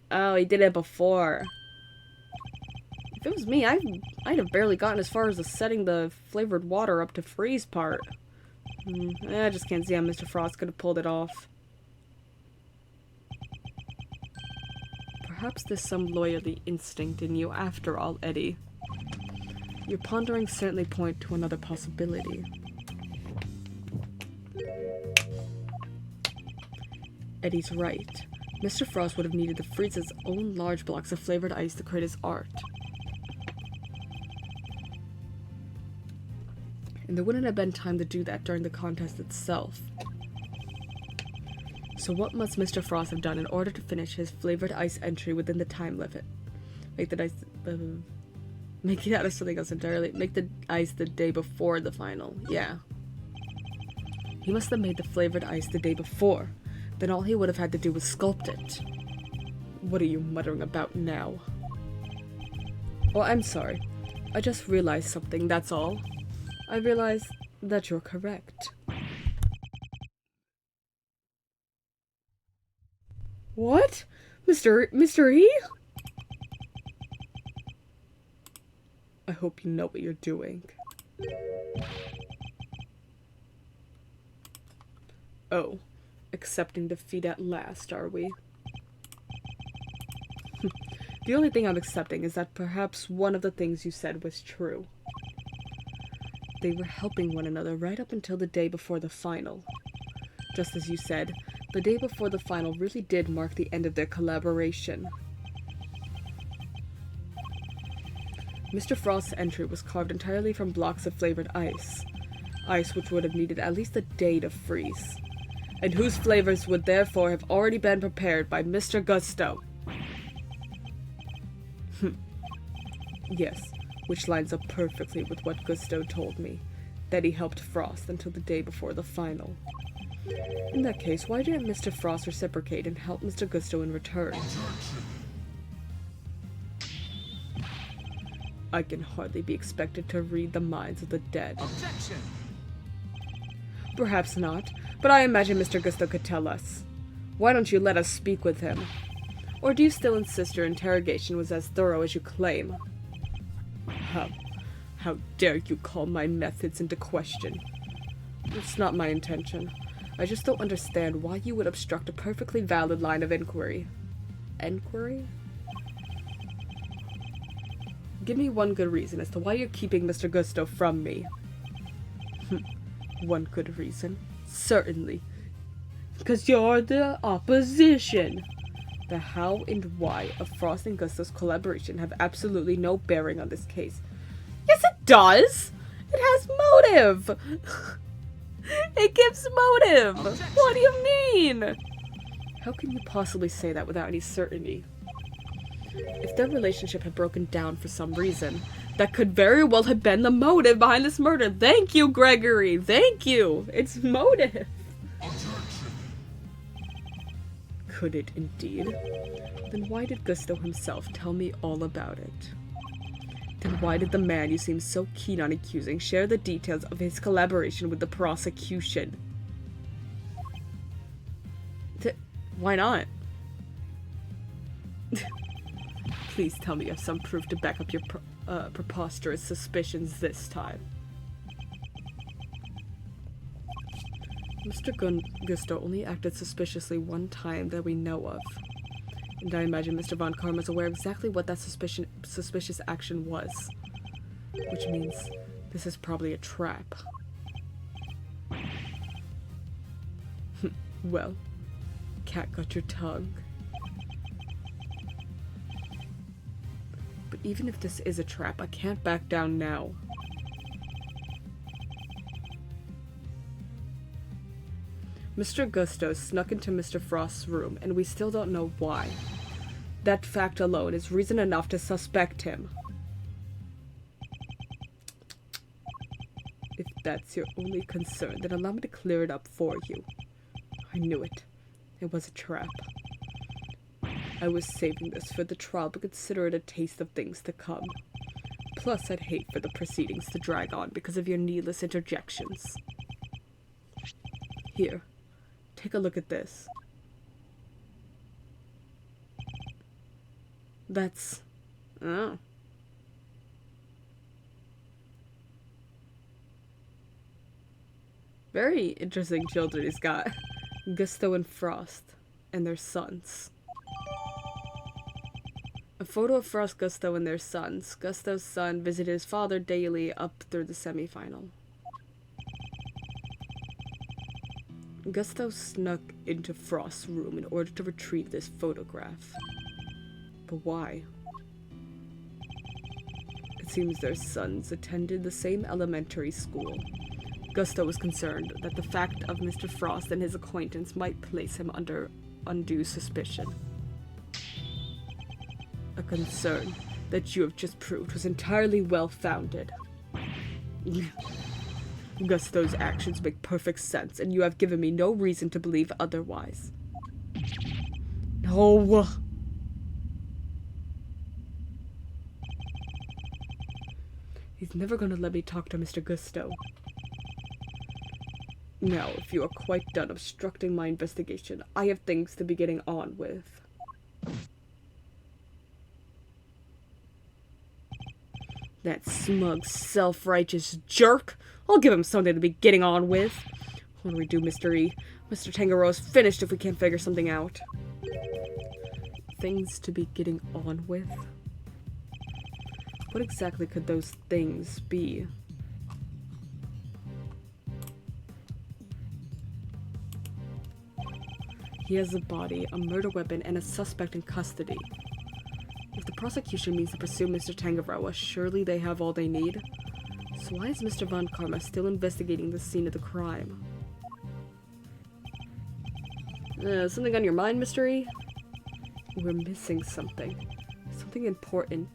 Oh, he did it before. If it was me, I'd have barely gotten as far as the setting the flavored water up to freeze part. I just can't see how Mr. Frost could have pulled it off. Perhaps there's some lawyerly instinct in you after all, Eddie. Your ponderings certainly point to another possibility. Eddie's right. Mr. Frost would have needed to freeze his own large blocks of flavored ice to create his art. And there wouldn't have been time to do that during the contest itself. So what must Mr. Frost have done in order to finish his flavored ice entry within the time limit? Make the ice... make it out of something else entirely. Make the ice the day before the final. Yeah. He must have made the flavored ice the day before. Then all he would have had to do was sculpt it. What are you muttering about now? Oh, I'm sorry. I just realized something, that's all. I realized that you're correct. What? Mr. E? I hope you know what you're doing. Oh. Accepting defeat at last, are we? The only thing I'm accepting is that perhaps one of the things you said was true. They were helping one another right up until the day before the final. Just as you said, the day before the final really did mark the end of their collaboration. Mr. Frost's entry was carved entirely from blocks of flavored ice. Ice which would have needed at least a day to freeze. And whose flavors would therefore have already been prepared by Mr. Gusto. Yes, which lines up perfectly with what Gusto told me, that he helped Frost until the day before the final. In that case, why didn't Mr. Frost reciprocate and help Mr. Gusto in return? I can hardly be expected to read the minds of the dead. Objection! Perhaps not, but I imagine Mr. Gusto could tell us. Why don't you let us speak with him? Or do you still insist your interrogation was as thorough as you claim? How dare you call my methods into question? It's not my intention. I just don't understand why you would obstruct a perfectly valid line of inquiry. Inquiry? Give me one good reason as to why you're keeping Mr. Gusto from me. One good reason. Certainly. Because you're the opposition. The how and why of Frost and Gusto's collaboration have absolutely no bearing on this case. Yes, it does! It has motive! It gives motive! What do you mean? How can you possibly say that without any certainty? If their relationship had broken down for some reason, that could very well have been the motive behind this murder. Thank you, Gregory! Thank you! It's motive! Could it indeed? Then why did Gusto himself tell me all about it? Then why did the man you seem so keen on accusing share the details of his collaboration with the prosecution? Why not? Please tell me you have some proof to back up your preposterous suspicions this time. Mr. Gusto only acted suspiciously one time that we know of. And I imagine Mr. Von Karma is aware exactly what that suspicious action was. Which means this is probably a trap. Well, cat got your tongue. But even if this is a trap, I can't back down now. Mr. Gusto snuck into Mr. Frost's room, and we still don't know why. That fact alone is reason enough to suspect him. If that's your only concern, then allow me to clear it up for you. I knew it. It was a trap. I was saving this for the trial, but consider it a taste of things to come. Plus, I'd hate for the proceedings to drag on because of your needless interjections. Here. Take a look at this. That's... oh. Very interesting children he's got. Gusto and Frost. And their sons. A photo of Frost, Gusto, and their sons. Gusto's son visited his father daily up through the semi-final. Gusto snuck into Frost's room in order to retrieve this photograph. But why? It seems their sons attended the same elementary school. Gusto was concerned that the fact of Mr. Frost and his acquaintance might place him under undue suspicion. A concern that you have just proved was entirely well-founded. Gusto's actions make perfect sense, and you have given me no reason to believe otherwise. No! He's never gonna let me talk to Mr. Gusto. Now, if you are quite done obstructing my investigation, I have things to be getting on with. That smug, self-righteous jerk! I'll give him something to be getting on with. What do we do, Mr. E? Mr. Tangaroa's finished if we can't figure something out. Things to be getting on with? What exactly could those things be? He has a body, a murder weapon, and a suspect in custody. If the prosecution means to pursue Mr. Tangaroa, surely they have all they need. So why is Mr. Von Karma still investigating the scene of the crime? Something on your mind, Mr. E? We're missing something. Something important.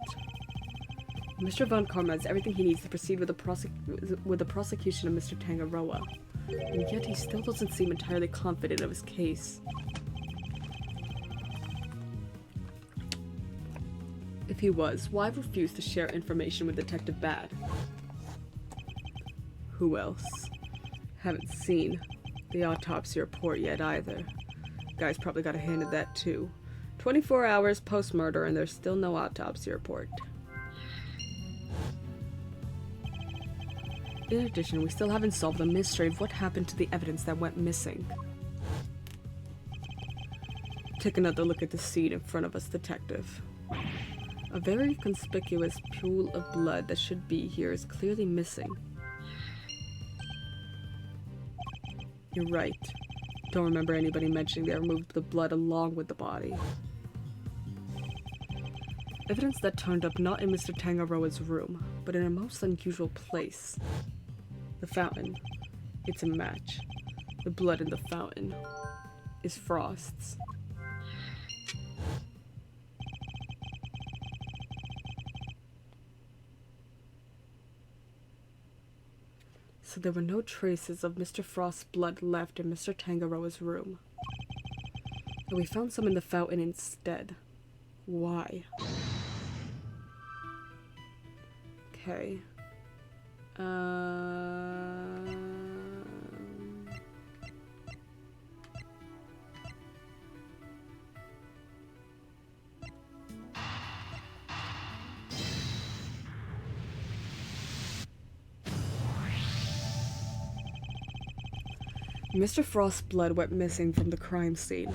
Mr. Von Karma has everything he needs to proceed with the prosecution of Mr. Tangaroa. And yet he still doesn't seem entirely confident of his case. If he was, why refuse to share information with Detective Bad? Who else? Haven't seen the autopsy report yet either. Guy's probably got a hand in that too. 24 hours post-murder and there's still no autopsy report. In addition, we still haven't solved the mystery of what happened to the evidence that went missing. Take another look at the scene in front of us, Detective. A very conspicuous pool of blood that should be here is clearly missing. You're right. Don't remember anybody mentioning they removed the blood along with the body. Evidence that turned up not in Mr. Tangaroa's room, but in a most unusual place. The fountain. It's a match. The blood in the fountain is Frost's. So there were no traces of Mr. Frost's blood left in Mr. Tangaroa's room. And we found some in the fountain instead. Why? Okay. Mr. Frost's blood went missing from the crime scene,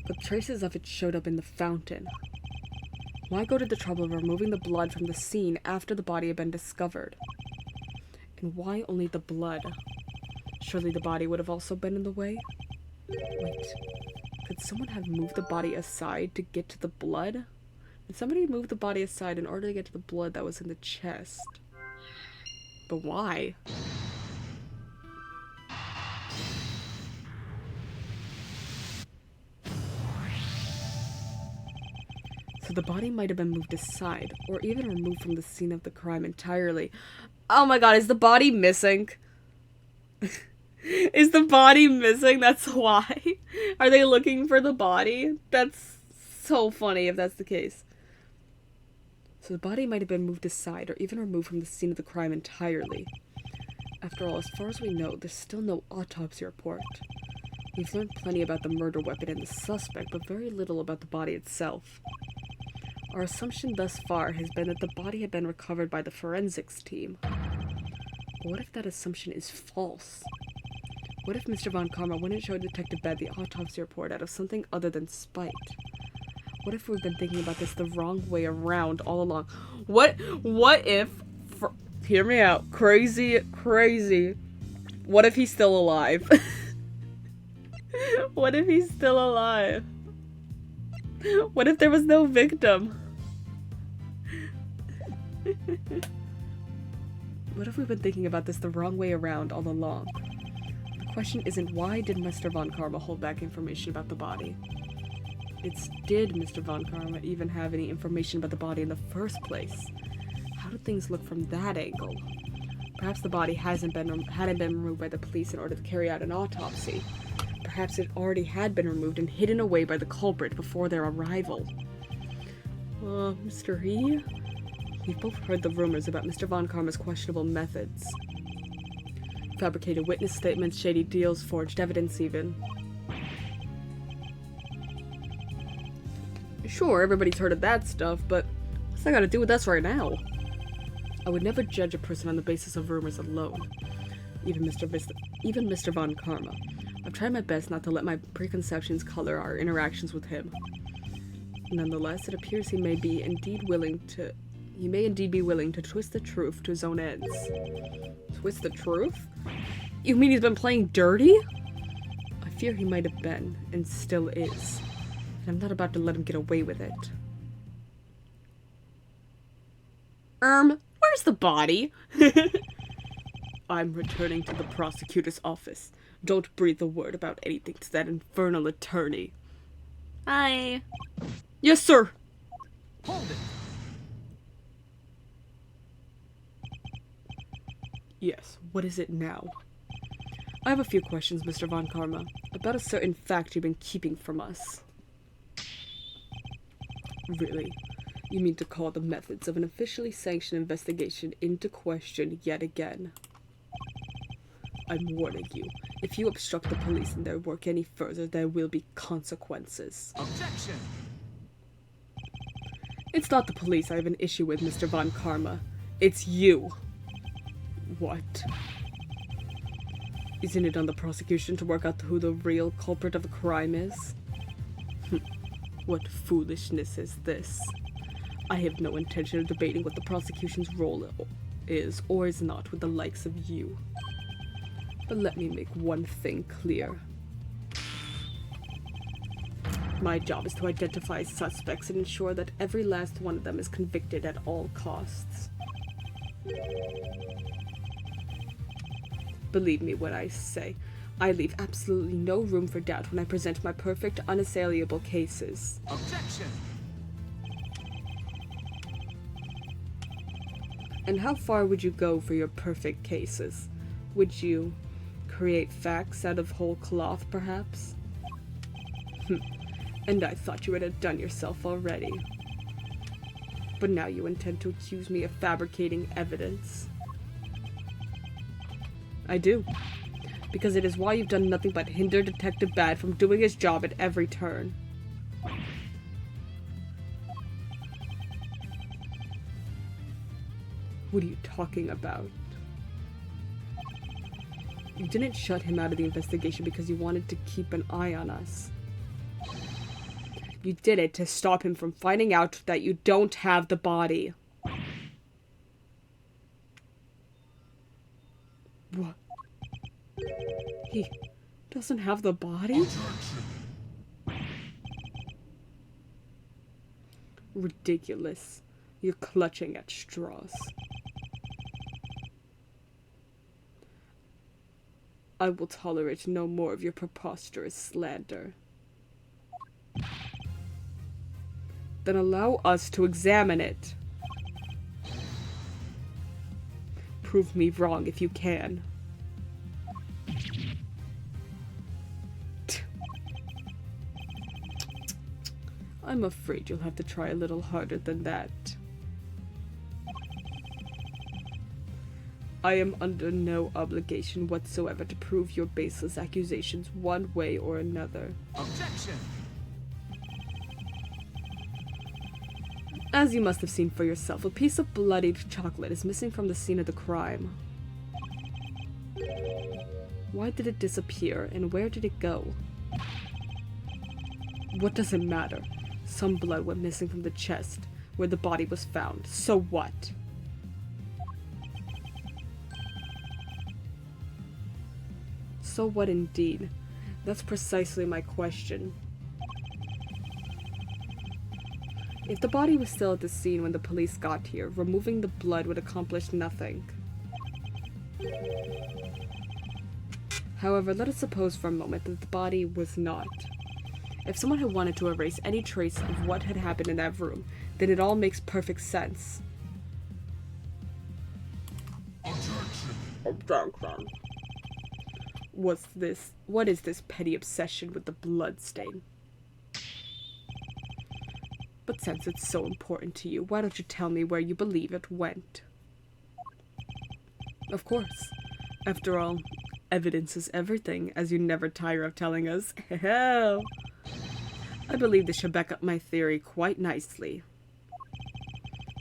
but traces of it showed up in the fountain. Why go to the trouble of removing the blood from the scene after the body had been discovered? And why only the blood? Surely the body would have also been in the way? Wait, could someone have moved the body aside to get to the blood? Did somebody move the body aside in order to get to the blood that was in the chest? But why? So the body might have been moved aside, or even removed from the scene of the crime entirely. Oh my god, is the body missing? Is the body missing? That's why? Are they looking for the body? That's so funny if that's the case. So the body might have been moved aside, or even removed from the scene of the crime entirely. After all, as far as we know, there's still no autopsy report. We've learned plenty about the murder weapon and the suspect, but very little about the body itself. Our assumption thus far has been that the body had been recovered by the forensics team. But what if that assumption is false? What if Mr. Von Karma wouldn't show Detective Bad the autopsy report out of something other than spite? What if we've been thinking about this the wrong way around all along? What if... hear me out. Crazy. What if he's still alive? What if he's still alive? What if there was no victim? What if we've been thinking about this the wrong way around all along? The question isn't why did Mr. Von Karma hold back information about the body? It's did Mr. Von Karma even have any information about the body in the first place? How do things look from that angle? Perhaps the body hadn't been removed by the police in order to carry out an autopsy. Perhaps it already had been removed and hidden away by the culprit before their arrival. Mr. He? We've both heard the rumors about Mr. Von Karma's questionable methods. Fabricated witness statements, shady deals, forged evidence even. Sure, everybody's heard of that stuff, but what's that got to do with us right now? I would never judge a person on the basis of rumors alone. Even Mr. Von Karma. I've tried my best not to let my preconceptions color our interactions with him. Nonetheless, it appears he may indeed be willing to twist the truth to his own ends. Twist the truth? You mean he's been playing dirty? I fear he might have been, and still is. And I'm not about to let him get away with it. Where's the body? I'm returning to the prosecutor's office. Don't breathe a word about anything to that infernal attorney. Hi. Yes, sir. Hold it. Yes, what is it now? I have a few questions, Mr. Von Karma, about a certain fact you've been keeping from us. Really? You mean to call the methods of an officially sanctioned investigation into question yet again? I'm warning you. If you obstruct the police in their work any further, there will be consequences. Objection! It's not the police I have an issue with, Mr. Von Karma. It's you. What? Isn't it on the prosecution to work out who the real culprit of the crime is? What foolishness is this? I have no intention of debating what the prosecution's role is or is not with the likes of you. But let me make one thing clear. My job is to identify suspects and ensure that every last one of them is convicted at all costs. Believe me when I say, I leave absolutely no room for doubt when I present my perfect, unassailable cases. Objection! And how far would you go for your perfect cases? Would you create facts out of whole cloth, perhaps? And I thought you would have done yourself already. But now you intend to accuse me of fabricating evidence. I do. Because it is why you've done nothing but hinder Detective Bad from doing his job at every turn. What are you talking about? You didn't shut him out of the investigation because you wanted to keep an eye on us. You did it to stop him from finding out that you don't have the body. What? He doesn't have the body? Ridiculous. You're clutching at straws. I will tolerate no more of your preposterous slander. Then allow us to examine it. Prove me wrong if you can. I'm afraid you'll have to try a little harder than that. I am under no obligation whatsoever to prove your baseless accusations one way or another. Objection! As you must have seen for yourself, a piece of bloodied chocolate is missing from the scene of the crime. Why did it disappear, and where did it go? What does it matter? Some blood went missing from the chest, where the body was found. So what? So what indeed? That's precisely my question. If the body was still at the scene when the police got here, removing the blood would accomplish nothing. However, let us suppose for a moment that the body was not. If someone had wanted to erase any trace of what had happened in that room, then it all makes perfect sense. Objection. What is this petty obsession with the blood stain? But since it's so important to you, why don't you tell me where you believe it went? Of course. After all, evidence is everything, as you never tire of telling us. Hell. I believe this should back up my theory quite nicely.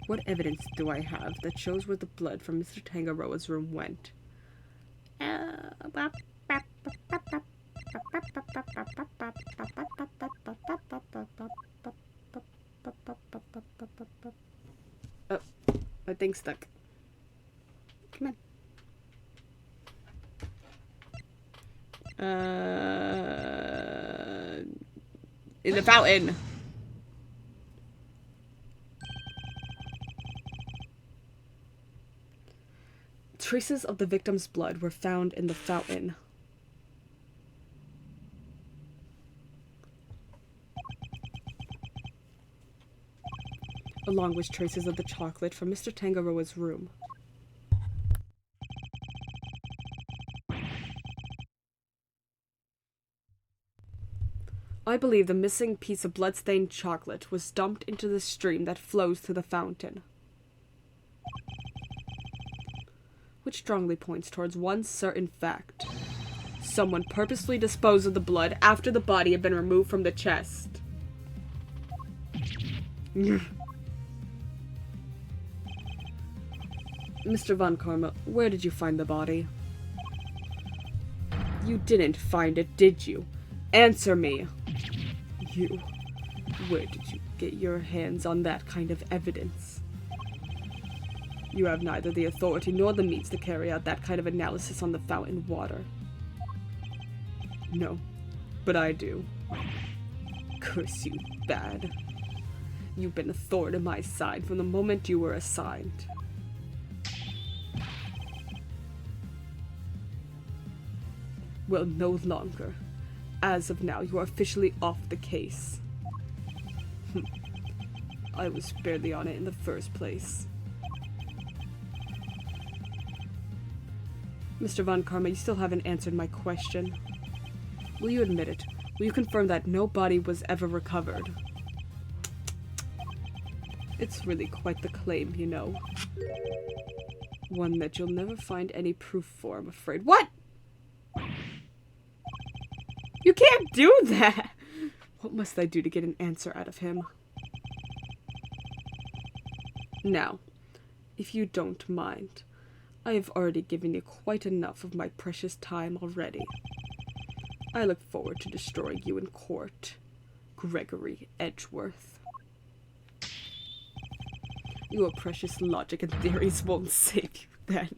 What evidence do I have that shows where the blood from Mr. Tangaroa's room went? Oh, my thing's stuck. Come on. In the fountain. Traces of the victim's blood were found in the fountain. Along with traces of the chocolate from Mr. Tangaroa's room. I believe the missing piece of blood-stained chocolate was dumped into the stream that flows to the fountain. Which strongly points towards one certain fact. Someone purposely disposed of the blood after the body had been removed from the chest. Mr. Von Karma, where did you find the body? You didn't find it, did you? Answer me! You. Where did you get your hands on that kind of evidence? You have neither the authority nor the means to carry out that kind of analysis on the fountain water. No, but I do. Curse you, Bad. You've been a thorn in my side from the moment you were assigned. Well, no longer. As of now, you are officially off the case. I was barely on it in the first place. Mr. Von Karma, you still haven't answered my question. Will you admit it? Will you confirm that no body was ever recovered? It's really quite the claim, you know. One that you'll never find any proof for, I'm afraid. What? You can't do that! What must I do to get an answer out of him? Now, if you don't mind, I have already given you quite enough of my precious time already. I look forward to destroying you in court, Gregory Edgeworth. Your precious logic and theories won't save you then.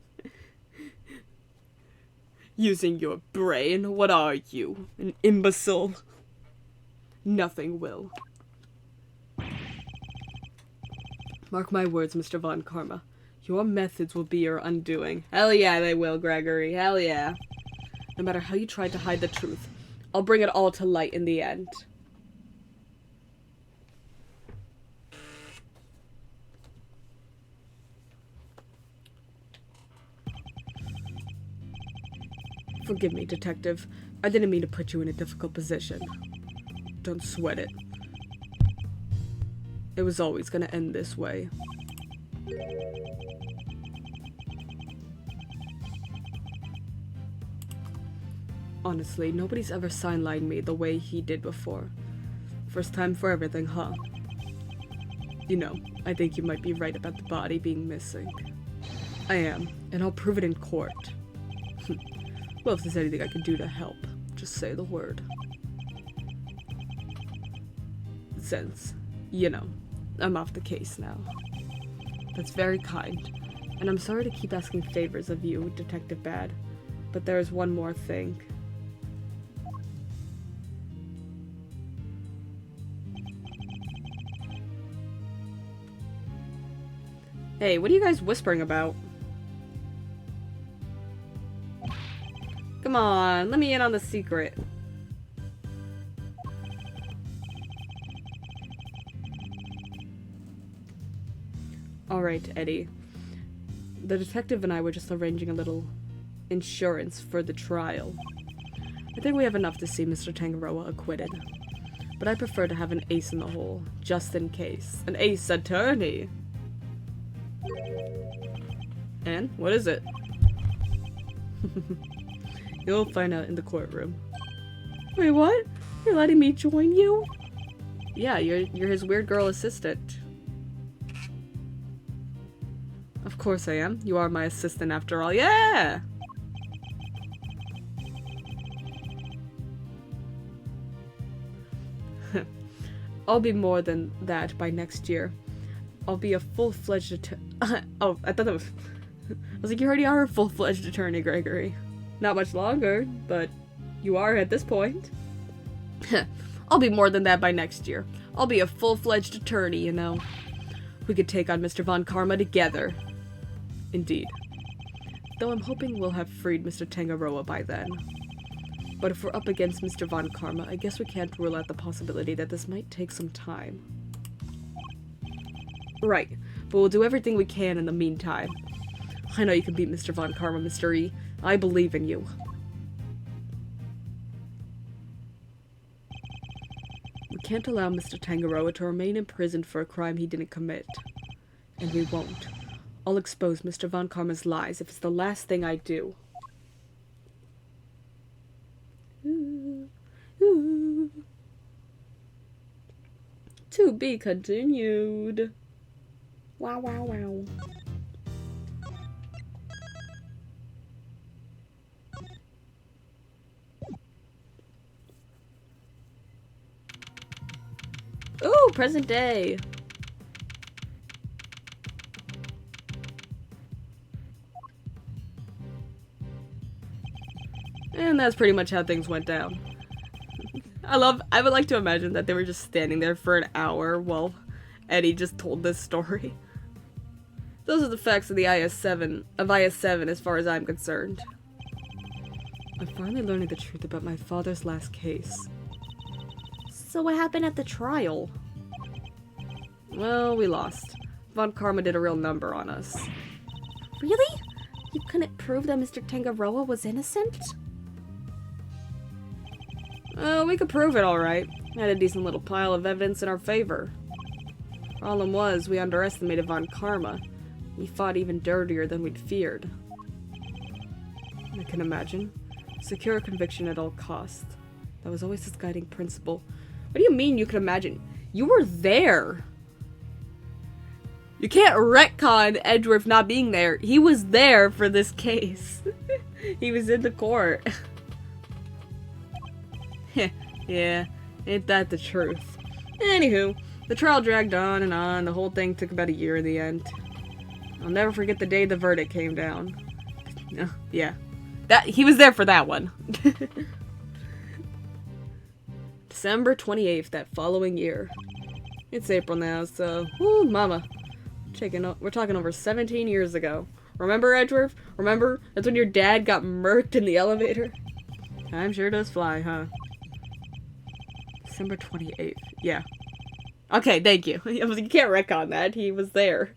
Using your brain, what are you? An imbecile? Nothing will. Mark my words, Mr. Von Karma. Your methods will be your undoing. Hell yeah, they will, Gregory. Hell yeah. No matter how you tried to hide the truth, I'll bring it all to light in the end. Forgive me, Detective. I didn't mean to put you in a difficult position. Don't sweat it. It was always gonna end this way. Honestly, nobody's ever sidelined me the way he did before. First time for everything, huh? You know, I think you might be right about the body being missing. I am, and I'll prove it in court. Well, if there's anything I can do to help, just say the word. Since, you know, I'm off the case now. That's very kind, and I'm sorry to keep asking favors of you, Detective Bad, but there is one more thing. Hey, what are you guys whispering about? Come on, let me in on the secret. Alright, Eddie. The detective and I were just arranging a little insurance for the trial. I think we have enough to see Mr. Tangaroa acquitted. But I prefer to have an ace in the hole, just in case. An ace attorney! And? What is it? You'll find out in the courtroom. Wait, what? You're letting me join you? Yeah, you're his weird girl assistant. Of course I am. You are my assistant after all. Yeah! I'll be more than that by next year. I'll be a full-fledged oh, I thought that was... I was like, you already are a full-fledged attorney, Gregory. Not much longer, but you are at this point. I'll be more than that by next year. I'll be a full-fledged attorney, you know. We could take on Mr. Von Karma together. Indeed. Though I'm hoping we'll have freed Mr. Tangaroa by then. But if we're up against Mr. Von Karma, I guess we can't rule out the possibility that this might take some time. Right, but we'll do everything we can in the meantime. I know you can beat Mr. Von Karma, Mr. E. I believe in you. We can't allow Mr. Tangaroa to remain imprisoned for a crime he didn't commit. And we won't. I'll expose Mr. Von Karma's lies if it's the last thing I do. Ooh. Ooh. To be continued. Wow, wow, wow. Ooh, present day. And that's pretty much how things went down. I would like to imagine that they were just standing there for an hour while Eddie just told this story. Those are the facts of the IS-7 as far as I'm concerned. I'm finally learning the truth about my father's last case. So what happened at the trial? Well, we lost. Von Karma did a real number on us. Really? You couldn't prove that Mr. Tangaroa was innocent? We could prove it alright. Had a decent little pile of evidence in our favor. Problem was, we underestimated Von Karma. He fought even dirtier than we'd feared. I can imagine. Secure conviction at all costs. That was always his guiding principle. What do you mean you can imagine? You were there! You can't retcon Edgeworth not being there. He was there for this case. He was in the court. Yeah, ain't that the truth. Anywho, the trial dragged on and on. The whole thing took about a year in the end. I'll never forget the day the verdict came down. Yeah. He was there for that one. December 28th that following year. It's April now, so... Woo, mama. We're talking over 17 years ago. Remember, Edgeworth? Remember? That's when your dad got murked in the elevator? Time sure does fly, huh? December 28th. Yeah. Okay, thank you. You can't retcon that. He was there.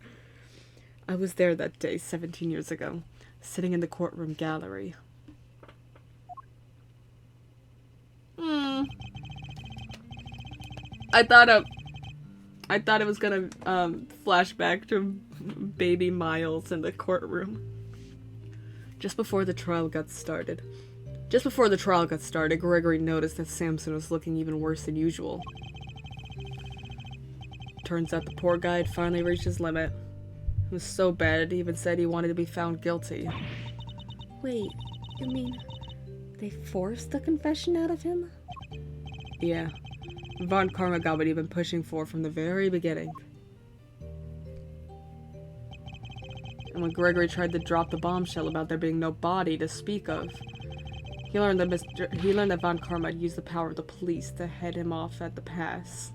I was there that day, 17 years ago. Sitting in the courtroom gallery. I thought it was gonna flash back to baby Miles in the courtroom. Just before the trial got started, Gregory noticed that Samson was looking even worse than usual. Turns out the poor guy had finally reached his limit. It was so bad, he even said he wanted to be found guilty. Wait, you mean they forced the confession out of him? Yeah. Von Karma got what he'd been pushing for from the very beginning. And when Gregory tried to drop the bombshell about there being no body to speak of, he learned that Von Karma had used the power of the police to head him off at the pass.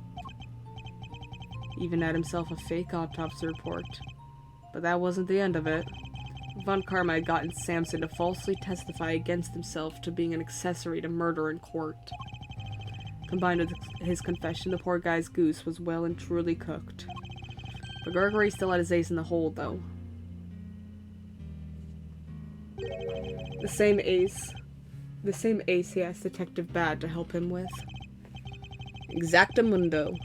Even had himself a fake autopsy report. But that wasn't the end of it. Von Karma had gotten Samson to falsely testify against himself to being an accessory to murder in court. Combined with his confession, the poor guy's goose was well and truly cooked. But Gregory still had his ace in the hole, though. The same ace he asked Detective Bad to help him with. Exactamundo.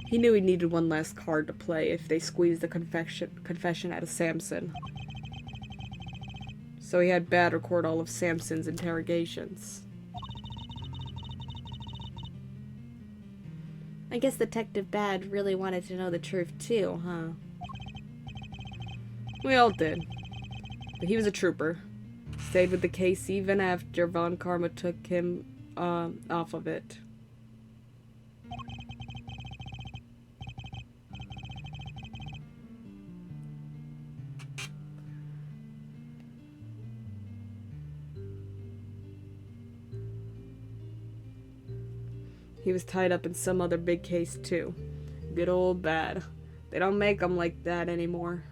He knew he needed one last card to play if they squeezed the confession out of Samson. So he had Bad record all of Samson's interrogations. I guess Detective Bad really wanted to know the truth too, huh? We all did. But he was a trooper. Stayed with the case even after Von Karma took him off of it. He was tied up in some other big case, too. Good old Bad. They don't make them like that anymore.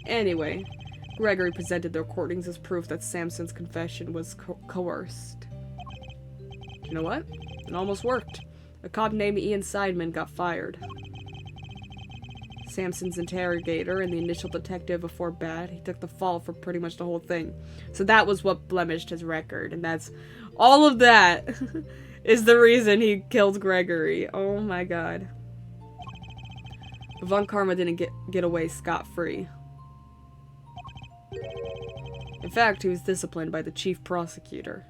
Anyway, Gregory presented the recordings as proof that Samson's confession was coerced. You know what? It almost worked. A cop named Ian Seidman got fired. Samson's interrogator and the initial detective before Bad, he took the fall for pretty much the whole thing. So that was what blemished his record, and that's all of that is the reason he killed Gregory. Oh my god. But Von Karma didn't get away scot-free. In fact, he was disciplined by the chief prosecutor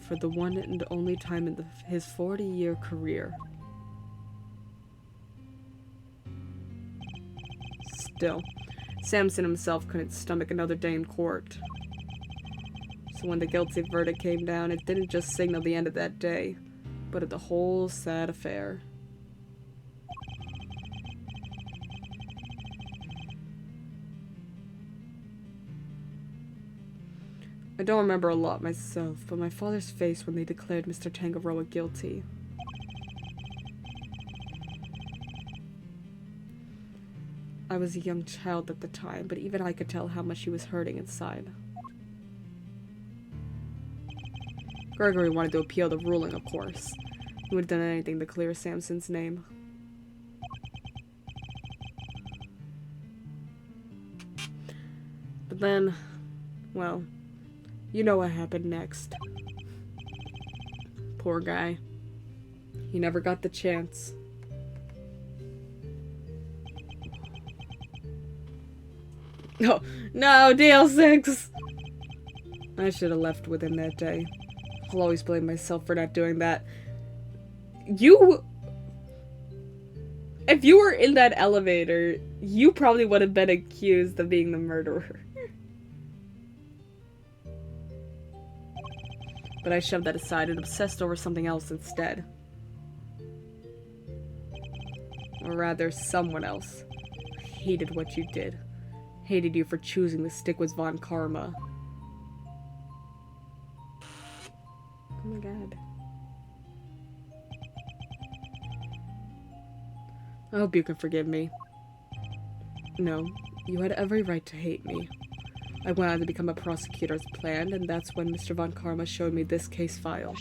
for the one and only time in his 40-year career. Still, Samson himself couldn't stomach another day in court. So when the guilty verdict came down, it didn't just signal the end of that day, but of the whole sad affair. I don't remember a lot myself, but my father's face when they declared Mr. Tangaroa guilty. I was a young child at the time, but even I could tell how much he was hurting inside. Gregory wanted to appeal the ruling, of course. He would have done anything to clear Samson's name. But then, well, you know what happened next. Poor guy. He never got the chance. Oh, no, DL6! I should have left with him that day. I'll always blame myself for not doing that. If you were in that elevator, you probably would have been accused of being the murderer. But I shoved that aside and obsessed over something else instead. Or rather, someone else. I hated what you did. Hated you for choosing to stick with Von Karma. Oh my god. I hope you can forgive me. No, you had every right to hate me. I went on to become a prosecutor as planned, and that's when Mr. Von Karma showed me this case file.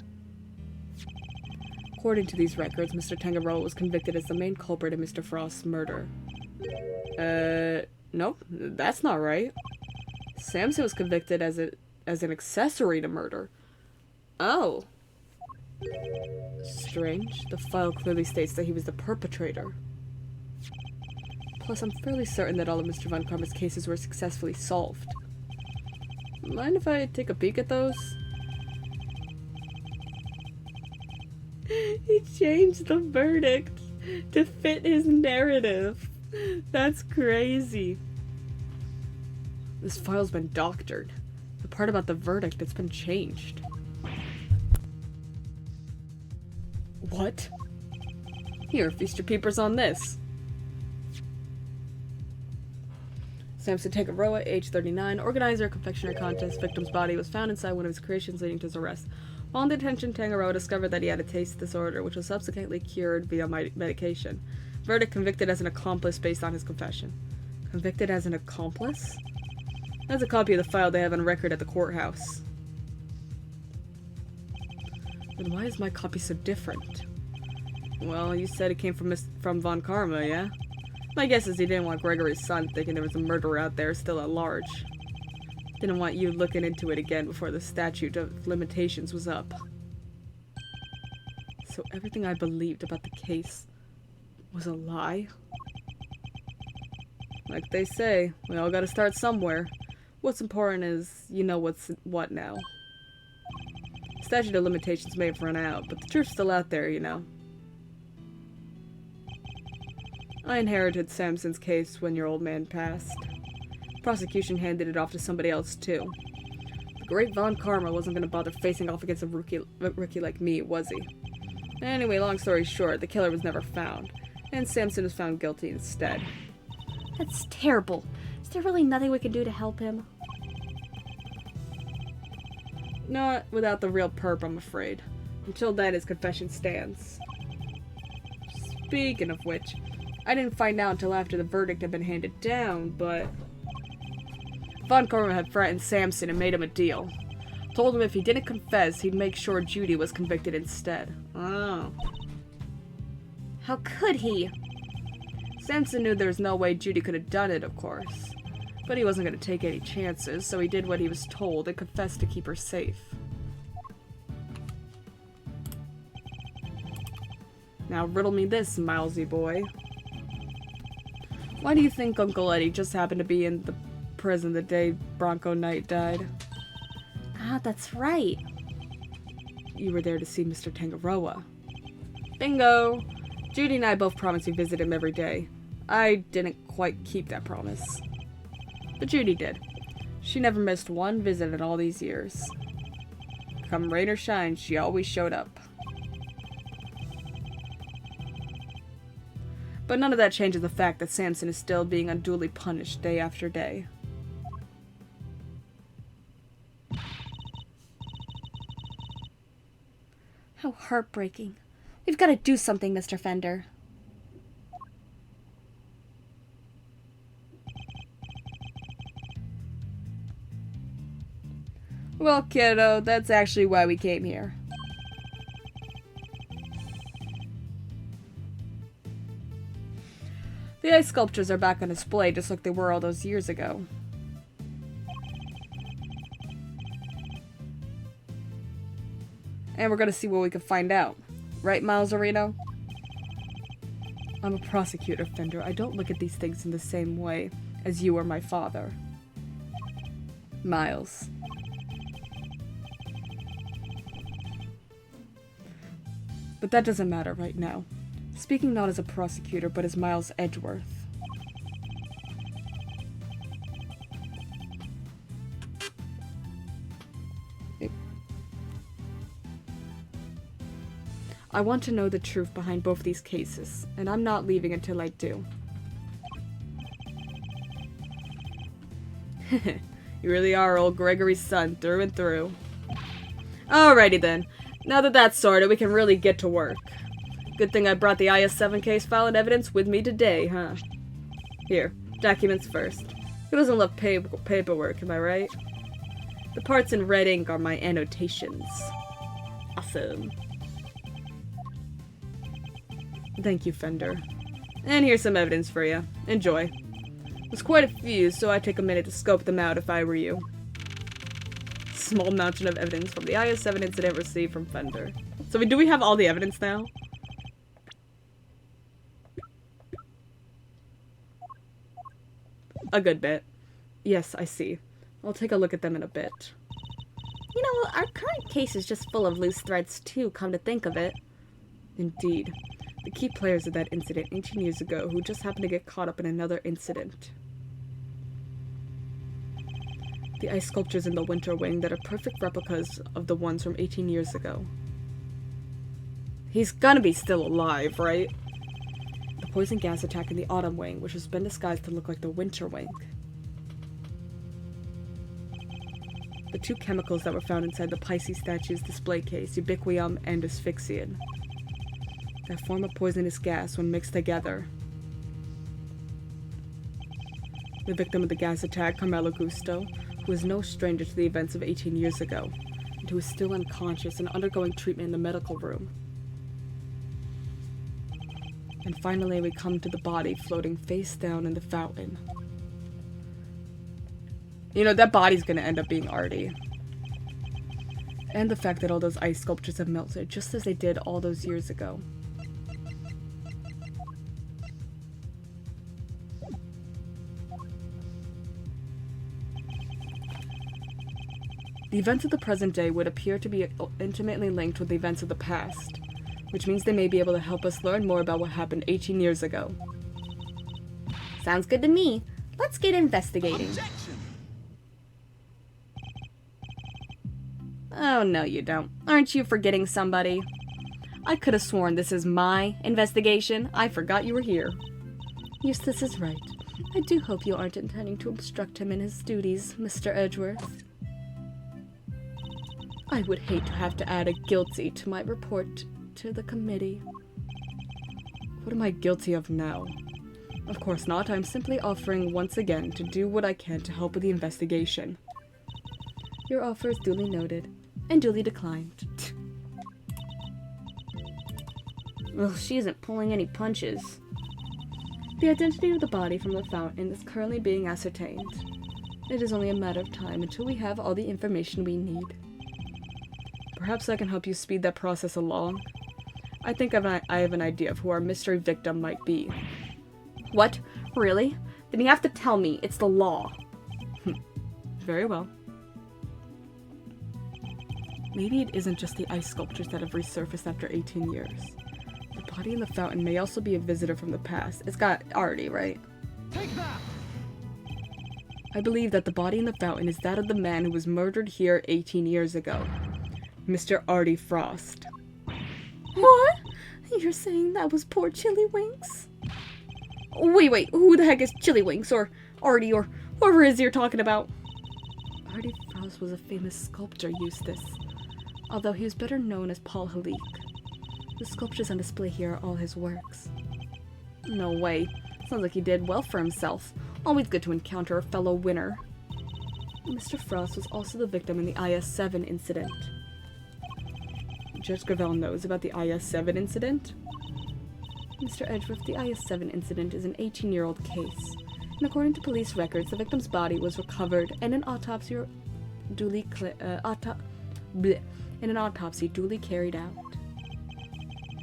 According to these records, Mr. Tangaroa was convicted as the main culprit in Mr. Frost's murder. Nope, that's not right. Samson was convicted as an accessory to murder. Oh. Strange. The file clearly states that he was the perpetrator. Plus, I'm fairly certain that all of Mr. Von Karma's cases were successfully solved. Mind if I take a peek at those? He changed the verdict to fit his narrative. That's crazy. This file's been doctored. The part about the verdict, it's been changed. What? Here, feast your peepers on this. Samson Tangaroa, age 39, organizer, confectioner contest. Victim's body was found inside one of his creations, leading to his arrest. While in detention, Tangaroa discovered that he had a taste disorder, which was subsequently cured via medication. Verdict: convicted as an accomplice based on his confession. Convicted as an accomplice? That's a copy of the file they have on record at the courthouse. Then why is my copy so different? Well, you said it came from Von Karma, yeah? My guess is he didn't want Gregory's son thinking there was a murderer out there still at large. Didn't want you looking into it again before the statute of limitations was up. So everything I believed about the case was a lie? Like they say, we all gotta start somewhere. What's important is you know what's what now. Statute of limitations may have run out, but the truth's still out there, you know. I inherited Samson's case when your old man passed. Prosecution handed it off to somebody else, too. The great Von Karma wasn't gonna bother facing off against a rookie like me, was he? Anyway, long story short, the killer was never found, and Samson was found guilty instead. That's terrible. Is there really nothing we can do to help him? Not without the real perp, I'm afraid. Until then, his confession stands. Speaking of which, I didn't find out until after the verdict had been handed down, but Von Karma had threatened Samson and made him a deal. Told him if he didn't confess, he'd make sure Judy was convicted instead. Oh. How could he? Samson knew there was no way Judy could have done it, of course. But he wasn't going to take any chances, so he did what he was told and confessed to keep her safe. Now riddle me this, Milesy boy. Why do you think Uncle Eddie just happened to be in the prison the day Bronco Knight died? Ah, that's right. You were there to see Mr. Tangaroa. Bingo! Judy and I both promised we'd visit him every day. I didn't quite keep that promise. But Judy did. She never missed one visit in all these years. Come rain or shine, she always showed up. But none of that changes the fact that Samson is still being unduly punished day after day. heartbreaking. We've got to do something, Mr. Fender. Well, kiddo, that's actually why we came here. The ice sculptures are back on display just like they were all those years ago. And we're gonna see what we can find out. Right, Miles Areno? I'm a prosecutor, Fender. I don't look at these things in the same way as you or my father. Miles. But that doesn't matter right now. Speaking not as a prosecutor, but as Miles Edgeworth. I want to know the truth behind both these cases, and I'm not leaving until I do. You really are old Gregory's son, through and through. Alrighty then. Now that that's sorted, we can really get to work. Good thing I brought the IS-7 case file and evidence with me today, huh? Here, documents first. Who doesn't love paperwork, am I right? The parts in red ink are my annotations. Awesome. Thank you, Fender. And here's some evidence for you. Enjoy. There's quite a few, so I'd take a minute to scope them out if I were you. Small mountain of evidence from the IS-7 incident received from Fender. So do we have all the evidence now? A good bit. Yes, I see. I'll take a look at them in a bit. You know, our current case is just full of loose threads too, come to think of it. Indeed. The key players of that incident 18 years ago who just happened to get caught up in another incident. The ice sculptures in the Winter Wing that are perfect replicas of the ones from 18 years ago. He's gonna be still alive, right? The poison gas attack in the Autumn Wing, which has been disguised to look like the Winter Wing. The two chemicals that were found inside the Pisces statue's display case, ubiquinum and asphyxian, that form a poisonous gas when mixed together. The victim of the gas attack, Carmelo Gusto, who is no stranger to the events of 18 years ago, and who is still unconscious and undergoing treatment in the medical room. And finally we come to the body floating face down in the fountain. You know, that body's gonna end up being Artie. And the fact that all those ice sculptures have melted, just as they did all those years ago. The events of the present day would appear to be intimately linked with the events of the past, which means they may be able to help us learn more about what happened 18 years ago. Sounds good to me. Let's get investigating. Objection. Oh, no you don't. Aren't you forgetting somebody? I could have sworn this is my investigation. I forgot you were here. Yes, this is right. I do hope you aren't intending to obstruct him in his duties, Mr. Edgeworth. I would hate to have to add a guilty to my report to the committee. What am I guilty of now? Of course not. I'm simply offering once again to do what I can to help with the investigation. Your offer is duly noted and duly declined. Ugh, she isn't pulling any punches. The identity of the body from the fountain is currently being ascertained. It is only a matter of time until we have all the information we need. Perhaps I can help you speed that process along. I think I have an idea of who our mystery victim might be. What? Really? Then you have to tell me. It's the law. Very well. Maybe it isn't just the ice sculptures that have resurfaced after 18 years. The body in the fountain may also be a visitor from the past. It's got Artie, right? Take that. I believe that the body in the fountain is that of the man who was murdered here 18 years ago. Mr. Artie Frost. What? You're saying that was poor Chili Winks? Wait, who the heck is Chili Winks, or Artie, or whoever it is you're talking about? Artie Frost was a famous sculptor, Eustace, although he was better known as Paul Halik. The sculptures on display here are all his works. No way. Sounds like he did well for himself. Always good to encounter a fellow winner. Mr. Frost was also the victim in the IS-7 incident. Judge Gravel knows about the IS-7 incident? Mr. Edgeworth, the IS-7 incident is an 18-year-old case. And according to police records, the victim's body was recovered and an autopsy duly carried out.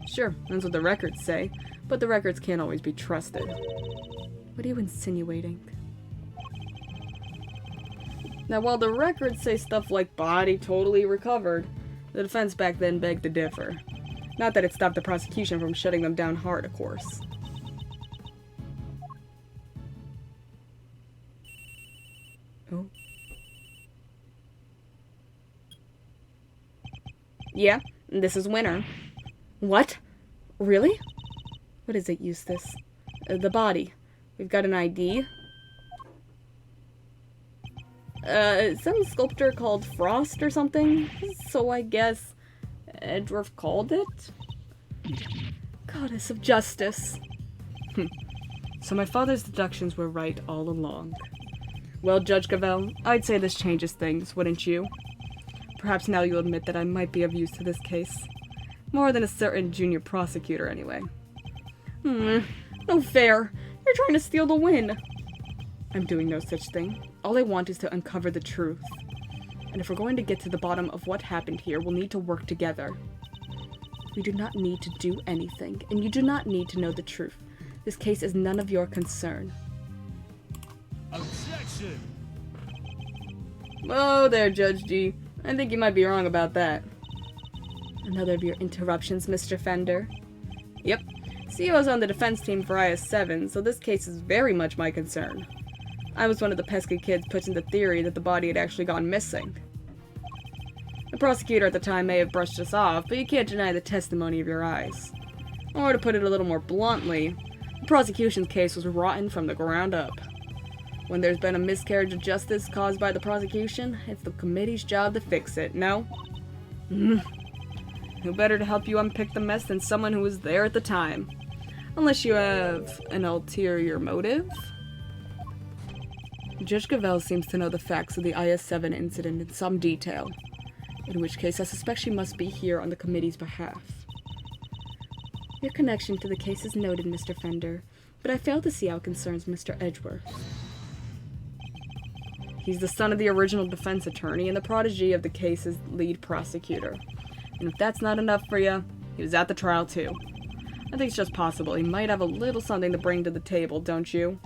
Sure, that's what the records say, but the records can't always be trusted. What are you insinuating? Now, while the records say stuff like body totally recovered, the defense back then begged to differ. Not that it stopped the prosecution from shutting them down hard, of course. Oh. Yeah, this is Winter. What? Really? What is it, Eustace? The body. We've got an ID. Some sculptor called Frost or something, so I guess Edgeworth called it? Goddess of justice. So my father's deductions were right all along. Well, Judge Gravel, I'd say this changes things, wouldn't you? Perhaps now you'll admit that I might be of use to this case. More than a certain junior prosecutor, anyway. No fair. You're trying to steal the win. I'm doing no such thing. All I want is to uncover the truth. And if we're going to get to the bottom of what happened here, we'll need to work together. We do not need to do anything, and you do not need to know the truth. This case is none of your concern. Objection! Oh there, Judge G. I think you might be wrong about that. Another of your interruptions, Mr. Fender. Yep. See, I was on the defense team for IS-7, so this case is very much my concern. I was one of the pesky kids pushing the theory that the body had actually gone missing. The prosecutor at the time may have brushed us off, but you can't deny the testimony of your eyes. Or to put it a little more bluntly, the prosecution's case was rotten from the ground up. When there's been a miscarriage of justice caused by the prosecution, it's the committee's job to fix it, no? Who better to help you unpick the mess than someone who was there at the time? Unless you have an ulterior motive? Judge Gravel seems to know the facts of the IS-7 incident in some detail, in which case I suspect she must be here on the committee's behalf. Your connection to the case is noted, Mr. Fender, but I fail to see how it concerns Mr. Edgeworth. He's the son of the original defense attorney and the protege of the case's lead prosecutor. And if that's not enough for you, he was at the trial too. I think it's just possible he might have a little something to bring to the table, don't you?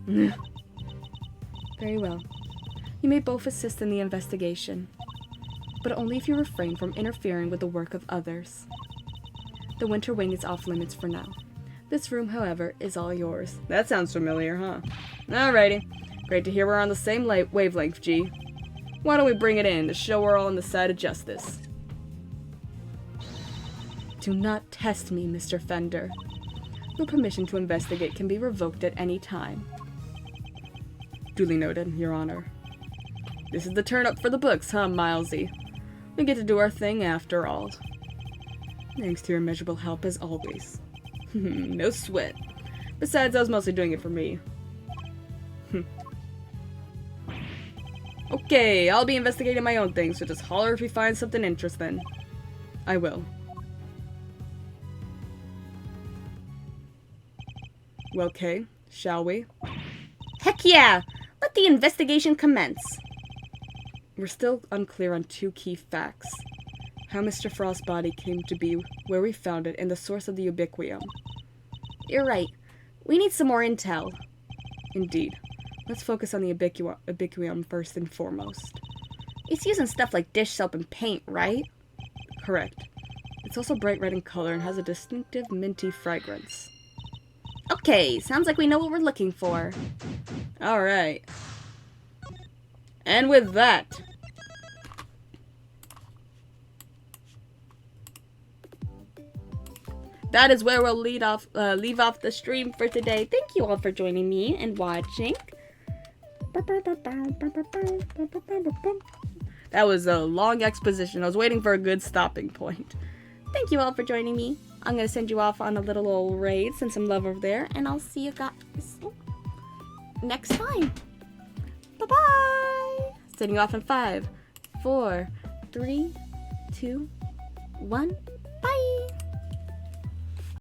Very well. You may both assist in the investigation, but only if you refrain from interfering with the work of others. The winter wing is off limits for now. This room, however, is all yours. That sounds familiar, huh? Alrighty. Great to hear we're on the same wavelength, G. Why don't we bring it in to show we're all on the side of justice? Do not test me, Mr. Fender. Your permission to investigate can be revoked at any time. Duly noted, Your Honor. This is the turn-up for the books, huh, Milesy? We get to do our thing after all. Thanks to your immeasurable help, as always. No sweat. Besides, I was mostly doing it for me. Okay, I'll be investigating my own thing, so just holler if you find something interesting. I will. Well, Kay, shall we? Heck yeah! Let the investigation commence! We're still unclear on two key facts. How Mr. Frost's body came to be where we found it and the source of the ubiquium. You're right. We need some more intel. Indeed. Let's focus on the ubiquium first and foremost. It's using stuff like dish soap and paint, right? Correct. It's also bright red in color and has a distinctive minty fragrance. Okay, sounds like we know what we're looking for. Alright. And with that... that is where we'll leave off the stream for today. Thank you all for joining me and watching. That was a long exposition. I was waiting for a good stopping point. thank you all for joining me. I'm going to send you off on a little old raid, send some love over there, and I'll see you guys next time. Bye-bye! Sending you off in 5, 4, 3, 2, 1. Bye!